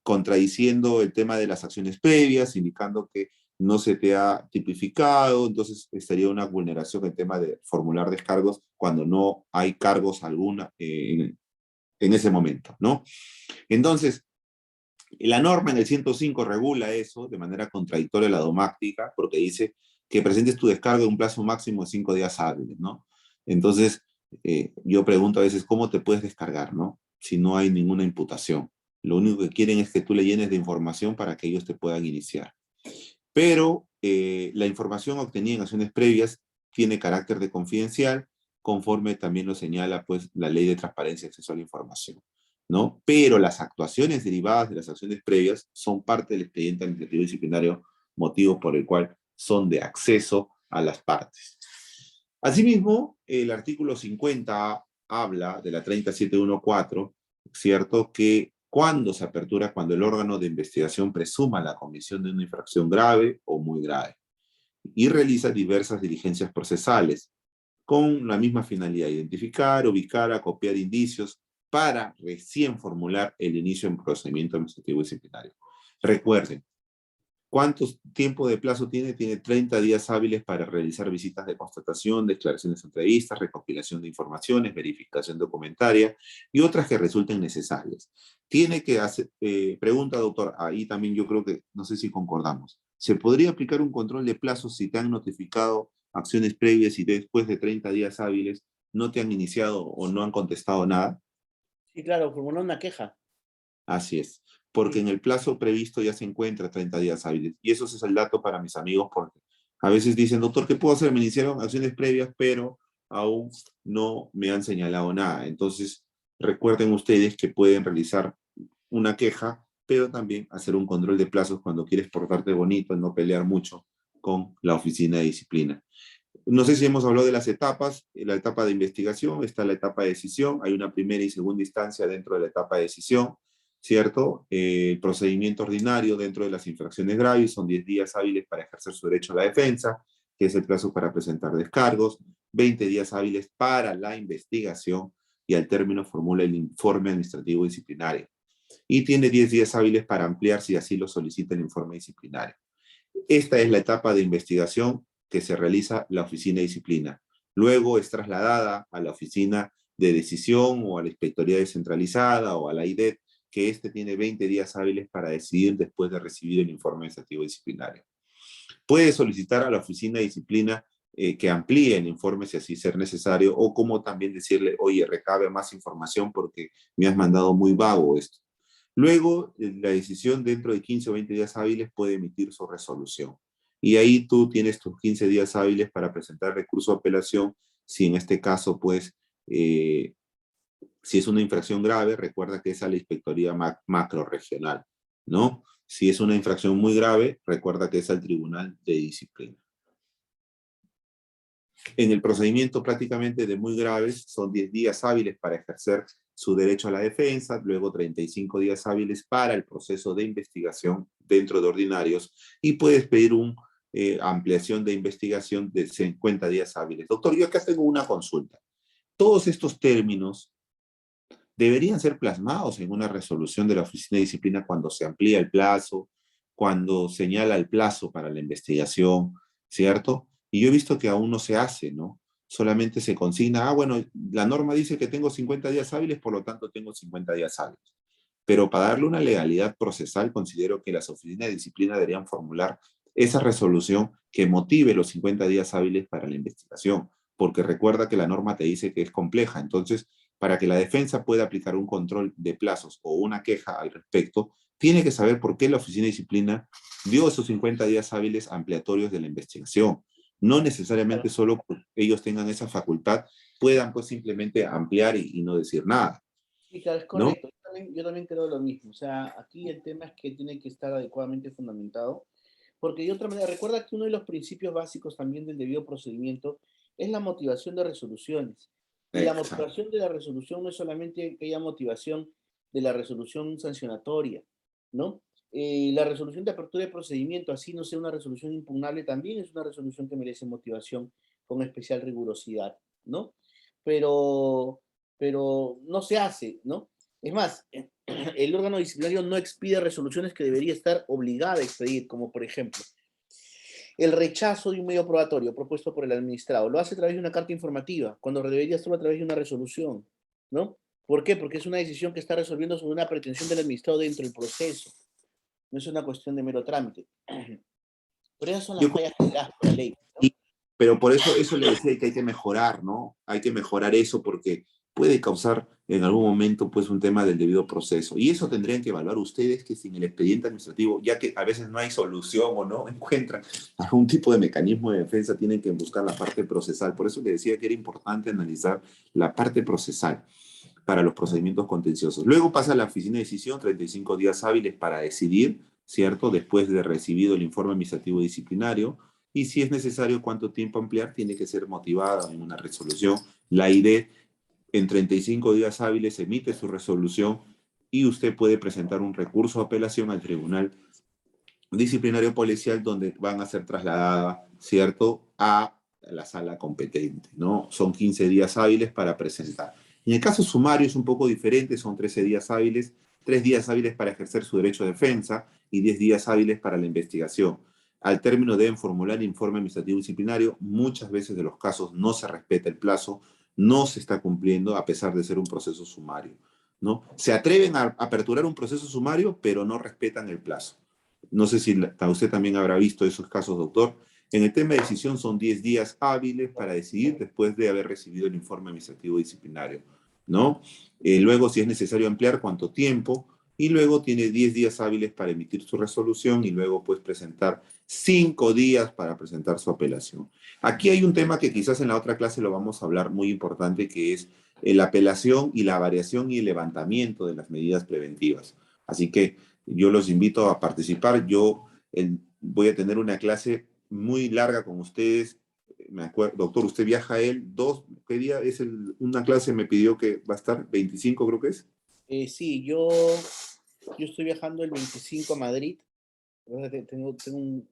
contradiciendo el tema de las acciones previas, indicando que no se te ha tipificado, entonces estaría una vulneración en tema de formular descargos cuando no hay cargos alguna en ese momento, ¿no? Entonces, la norma en el 105 regula eso de manera contradictoria a la domáctica, porque dice que presentes tu descargo en un plazo máximo de 5 días hábiles, ¿no? Entonces, yo pregunto a veces, ¿cómo te puedes descargar, no? Si no hay ninguna imputación. Lo único que quieren es que tú le llenes de información para que ellos te puedan iniciar. Pero la información obtenida en acciones previas tiene carácter de confidencial, conforme también lo señala pues, la Ley de Transparencia y Acceso a la Información, ¿no? Pero las actuaciones derivadas de las acciones previas son parte del expediente administrativo disciplinario, motivo por el cual son de acceso a las partes. Asimismo, el artículo 50 habla de la 30714, ¿cierto? Que cuando se apertura, cuando el órgano de investigación presuma la comisión de una infracción grave o muy grave y realiza diversas diligencias procesales con la misma finalidad, identificar, ubicar, acopiar indicios para recién formular el inicio en procedimiento administrativo disciplinario. Recuerden, ¿cuánto tiempo de plazo tiene? Tiene 30 días hábiles para realizar visitas de constatación, declaraciones de entrevistas, recopilación de informaciones, verificación documentaria y otras que resulten necesarias. Tiene que hacer, pregunta doctor, ahí también yo creo que, no sé si concordamos, ¿se podría aplicar un control de plazos si te han notificado acciones previas y después de 30 días hábiles no te han iniciado o no han contestado nada? Sí, claro, formular una queja. Así es, porque en el plazo previsto ya se encuentra 30 días hábiles. Y eso es el dato para mis amigos, porque a veces dicen, doctor, ¿qué puedo hacer? Me iniciaron acciones previas, pero aún no me han señalado nada. Entonces, recuerden ustedes que pueden realizar una queja, pero también hacer un control de plazos cuando quieres portarte bonito y no pelear mucho con la oficina de disciplina. No sé si hemos hablado de las etapas, la etapa de investigación, está la etapa de decisión, hay una primera y segunda instancia dentro de la etapa de decisión, ¿cierto? El procedimiento ordinario dentro de las infracciones graves son 10 días hábiles para ejercer su derecho a la defensa, que es el plazo para presentar descargos, 20 días hábiles para la investigación y al término formula el informe administrativo disciplinario. Y tiene 10 días hábiles para ampliar si así lo solicita el informe disciplinario. Esta es la etapa de investigación que se realiza la oficina de disciplina. Luego es trasladada a la oficina de decisión o a la inspectoría descentralizada o a la IDET, que tiene 20 días hábiles para decidir después de recibir el informe administrativo disciplinario. Puede solicitar a la oficina de disciplina que amplíe el informe si así ser necesario, o como también decirle, oye, recabe más información porque me has mandado muy vago esto. Luego, la decisión dentro de 15 o 20 días hábiles puede emitir su resolución. Y ahí tú tienes tus 15 días hábiles para presentar recurso de apelación, si en este caso, pues, si es una infracción grave, recuerda que es a la inspectoría macrorregional, ¿no? Si es una infracción muy grave, recuerda que es al tribunal de disciplina. En el procedimiento prácticamente de muy graves, son 10 días hábiles para ejercer su derecho a la defensa, luego 35 días hábiles para el proceso de investigación dentro de ordinarios, y puedes pedir una ampliación de investigación de 50 días hábiles. Doctor, yo acá tengo una consulta. Todos estos términos deberían ser plasmados en una resolución de la Oficina de Disciplina cuando se amplía el plazo, cuando señala el plazo para la investigación, ¿cierto? Y yo he visto que aún no se hace, ¿no? Solamente se consigna, bueno, la norma dice que tengo 50 días hábiles, por lo tanto tengo 50 días hábiles. Pero para darle una legalidad procesal, considero que las oficinas de disciplina deberían formular esa resolución que motive los 50 días hábiles para la investigación, porque recuerda que la norma te dice que es compleja. Entonces, para que la defensa pueda aplicar un control de plazos o una queja al respecto, tiene que saber por qué la oficina de disciplina dio esos 50 días hábiles ampliatorios de la investigación. No necesariamente solo porque ellos tengan esa facultad, puedan pues simplemente ampliar y no decir nada. Sí, claro, es ¿No? correcto. Yo también creo lo mismo. O sea, aquí el tema es que tiene que estar adecuadamente fundamentado, porque de otra manera, recuerda que uno de los principios básicos también del debido procedimiento es la motivación de resoluciones. Y la Exacto. motivación de la resolución no es solamente que haya motivación de la resolución sancionatoria, ¿no? La resolución de apertura de procedimiento, así no sea una resolución impugnable, también es una resolución que merece motivación con especial rigurosidad, ¿no? Pero, pero no se hace, ¿no? Es más, el órgano disciplinario no expide resoluciones que debería estar obligada a expedir, como por ejemplo, el rechazo de un medio probatorio propuesto por el administrado. Lo hace a través de una carta informativa, cuando debería hacerlo a través de una resolución, ¿no? ¿Por qué? Porque es una decisión que está resolviendo sobre una pretensión del administrado dentro del proceso. No es una cuestión de mero trámite. Pero esas son las Yo fallas generadas por la ley, ¿no? Sí, pero por eso le decía que hay que mejorar, ¿no? Hay que mejorar eso porque puede causar en algún momento pues un tema del debido proceso. Y eso tendrían que evaluar ustedes que sin el expediente administrativo, ya que a veces no hay solución o no encuentran algún tipo de mecanismo de defensa, tienen que buscar la parte procesal. Por eso le decía que era importante analizar la parte procesal para los procedimientos contenciosos. Luego pasa a la oficina de decisión, 35 días hábiles para decidir, ¿cierto? Después de recibido el informe administrativo disciplinario. Y si es necesario cuánto tiempo ampliar, tiene que ser motivada en una resolución. La IDE en 35 días hábiles emite su resolución y usted puede presentar un recurso de apelación al Tribunal Disciplinario Policial donde van a ser trasladadas, ¿cierto?, a la sala competente, ¿no? Son 15 días hábiles para presentar. En el caso sumario es un poco diferente, son 13 días hábiles, 3 días hábiles para ejercer su derecho de defensa y 10 días hábiles para la investigación. Al término deben formular informe administrativo disciplinario. Muchas veces de los casos no se respeta el plazo, no se está cumpliendo a pesar de ser un proceso sumario, ¿no? Se atreven a aperturar un proceso sumario, pero no respetan el plazo. No sé si usted también habrá visto esos casos, doctor. En el tema de decisión son 10 días hábiles para decidir después de haber recibido el informe administrativo disciplinario, ¿no? Luego, si es necesario ampliar, cuánto tiempo. Y luego tiene 10 días hábiles para emitir su resolución y luego pues presentar 5 días para presentar su apelación. Aquí hay un tema que quizás en la otra clase lo vamos a hablar muy importante, que es la apelación y la variación y el levantamiento de las medidas preventivas. Así que yo los invito a participar. Yo voy a tener una clase muy larga con ustedes. Me acuerdo, doctor, usted viaja a él, ¿qué día es una clase? Me pidió que va a estar 25, creo que es. Sí, yo estoy viajando el 25 a Madrid. Tengo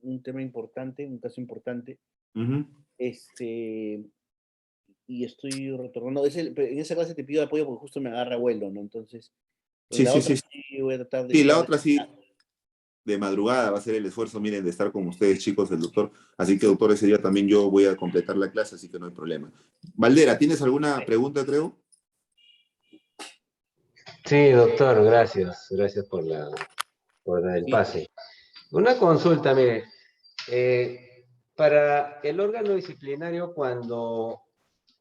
un tema importante, un caso importante. Uh-huh. Y estoy retornando. En esa clase te pido apoyo porque justo me agarra vuelo, ¿no? Entonces, en Sí, la sí, otra sí. sí voy a tratar de Sí, la estar. otra sí, de madrugada va a ser el esfuerzo, miren, de estar con ustedes, chicos, del doctor. Así que, doctor, ese día también yo voy a completar la clase, así que no hay problema. Valdera, ¿tienes alguna pregunta, creo? Sí, doctor, gracias. Gracias por el Sí. pase. Una consulta, mire. Para el órgano disciplinario, cuando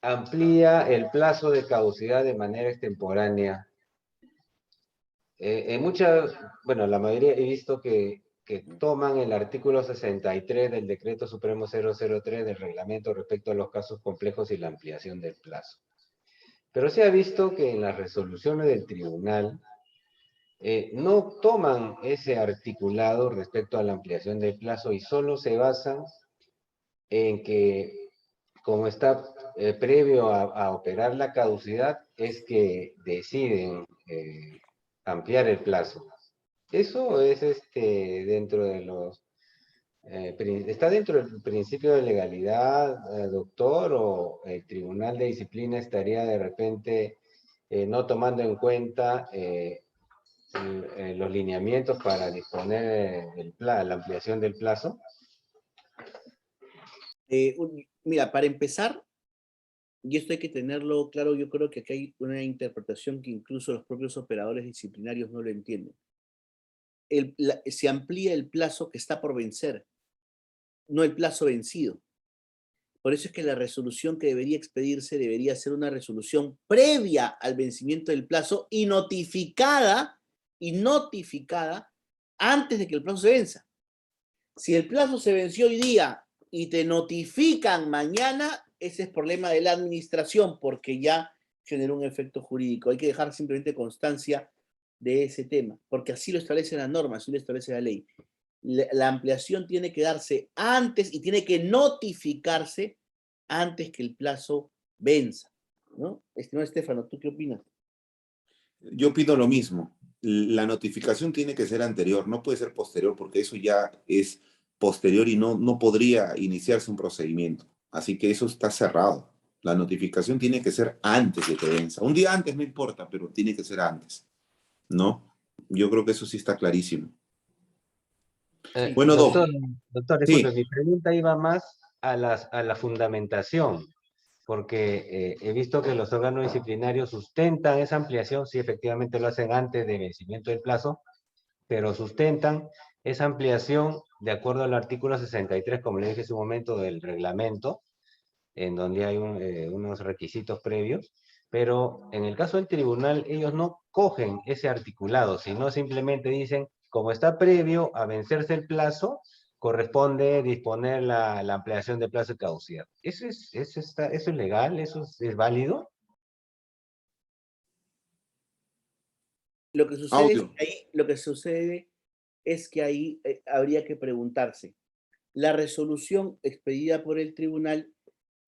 amplía el plazo de caducidad de manera extemporánea, bueno, la mayoría he visto que toman el artículo 63 del Decreto Supremo 003 del reglamento respecto a los casos complejos y la ampliación del plazo. Pero se ha visto que en las resoluciones del tribunal no toman ese articulado respecto a la ampliación del plazo y solo se basan en que, como está previo a operar la caducidad, es que deciden ampliar el plazo. Eso es dentro de los... ¿Está dentro del principio de legalidad, doctor, o el Tribunal de Disciplina estaría de repente no tomando en cuenta los lineamientos para disponer la ampliación del plazo? Mira, para empezar, y esto hay que tenerlo claro, yo creo que aquí hay una interpretación que incluso los propios operadores disciplinarios no lo entienden. Se amplía el plazo que está por vencer, no el plazo vencido. Por eso es que la resolución que debería expedirse debería ser una resolución previa al vencimiento del plazo y notificada antes de que el plazo se venza. Si el plazo se venció hoy día y te notifican mañana, ese es problema de la administración porque ya generó un efecto jurídico. Hay que dejar simplemente constancia de ese tema, porque así lo establece la norma, así lo establece la ley. La ampliación tiene que darse antes y tiene que notificarse antes que el plazo venza, ¿no? Estimado Estefano, ¿tú qué opinas? Yo opino lo mismo. La notificación tiene que ser anterior, no puede ser posterior, porque eso ya es posterior y no podría iniciarse un procedimiento. Así que eso está cerrado. La notificación tiene que ser antes de que venza. Un día antes no importa, pero tiene que ser antes. ¿no? Yo creo que eso sí está clarísimo. Eh, Bueno, doctor, Doc, doctor, sí, disculpe, mi pregunta iba más a la fundamentación, porque he visto que los órganos disciplinarios sustentan esa ampliación, sí, efectivamente lo hacen antes de vencimiento del plazo, pero sustentan esa ampliación de acuerdo al artículo 63, como le dije en su momento, del reglamento, en donde hay unos requisitos previos, pero en el caso del tribunal ellos no cogen ese articulado, sino simplemente dicen, como está previo a vencerse el plazo, corresponde disponer la ampliación de plazo de caducidad. ¿Eso es legal? ¿Es válido? Lo que sucede es audio. que ahí, lo que sucede es que ahí habría que preguntarse, la resolución expedida por el tribunal,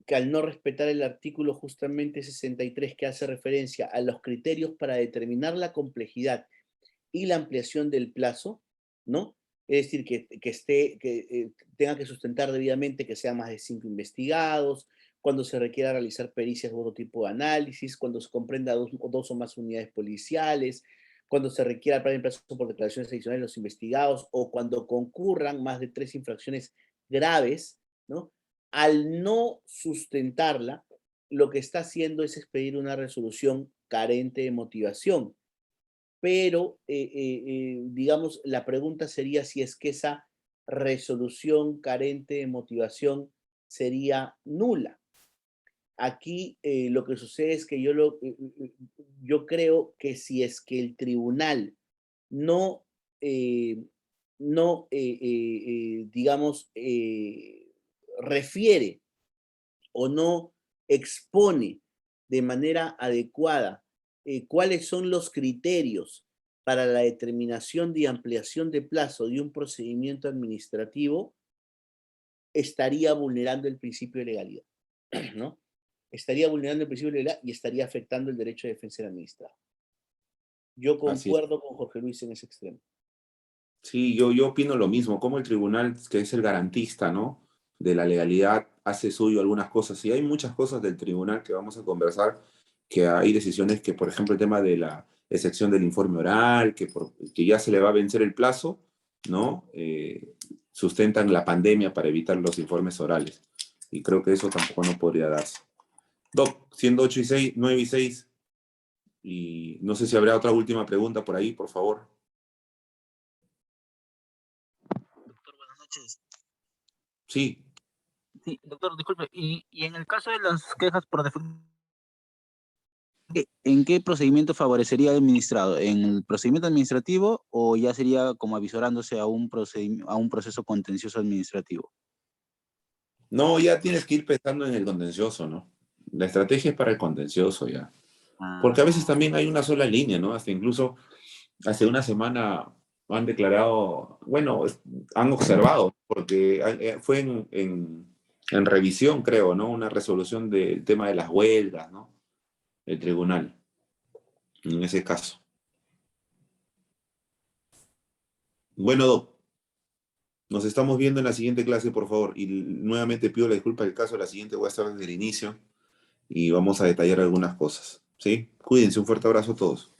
que al no respetar el artículo justamente 63 que hace referencia a los criterios para determinar la complejidad y la ampliación del plazo, ¿no? Es decir, que tenga que sustentar debidamente que sean más de 5 investigados, cuando se requiera realizar pericias u otro tipo de análisis, cuando se comprenda dos o más unidades policiales, cuando se requiera el plazo por declaraciones adicionales de los investigados o cuando concurran más de 3 infracciones graves, ¿no? Al no sustentarla, lo que está haciendo es expedir una resolución carente de motivación, pero digamos, la pregunta sería si es que esa resolución carente de motivación sería nula. Aquí lo que sucede es que yo creo que si es que el tribunal no, digamos, refiere o no expone de manera adecuada cuáles son los criterios para la determinación de ampliación de plazo de un procedimiento administrativo, estaría vulnerando el principio de legalidad, ¿no? Estaría vulnerando el principio de legalidad y estaría afectando el derecho de defensa del administrado. Yo Así es. concuerdo con Jorge Luis en ese extremo. Sí, yo opino lo mismo, como el tribunal, que es el garantista, ¿no? De la legalidad, hace suyo algunas cosas. Y hay muchas cosas del tribunal que vamos a conversar, que hay decisiones que, por ejemplo, el tema de la excepción del informe oral, que ya se le va a vencer el plazo, ¿no? Sustentan la pandemia para evitar los informes orales. Y creo que eso tampoco no podría darse. Doc, siendo 8 y 6, 9 y 6, y no sé si habrá otra última pregunta por ahí, por favor. Doctor, buenas noches. Sí. Sí, doctor, disculpe. Y en el caso de las quejas por defecto, ¿en qué procedimiento favorecería al administrado? ¿En el procedimiento administrativo o ya sería como avisorándose a un proceso contencioso administrativo? No, ya tienes que ir pensando en el contencioso, ¿no? La estrategia es para el contencioso ya. Porque a veces también hay una sola línea, ¿no? Hasta incluso hace una semana han declarado, bueno, han observado, porque fue en revisión, creo, ¿no? Una resolución del tema de las huelgas, ¿no? El tribunal, en ese caso. Bueno, Doc, nos estamos viendo en la siguiente clase, por favor. Y nuevamente pido la disculpa del caso, la siguiente voy a estar desde el inicio y vamos a detallar algunas cosas, ¿sí? Cuídense, un fuerte abrazo a todos.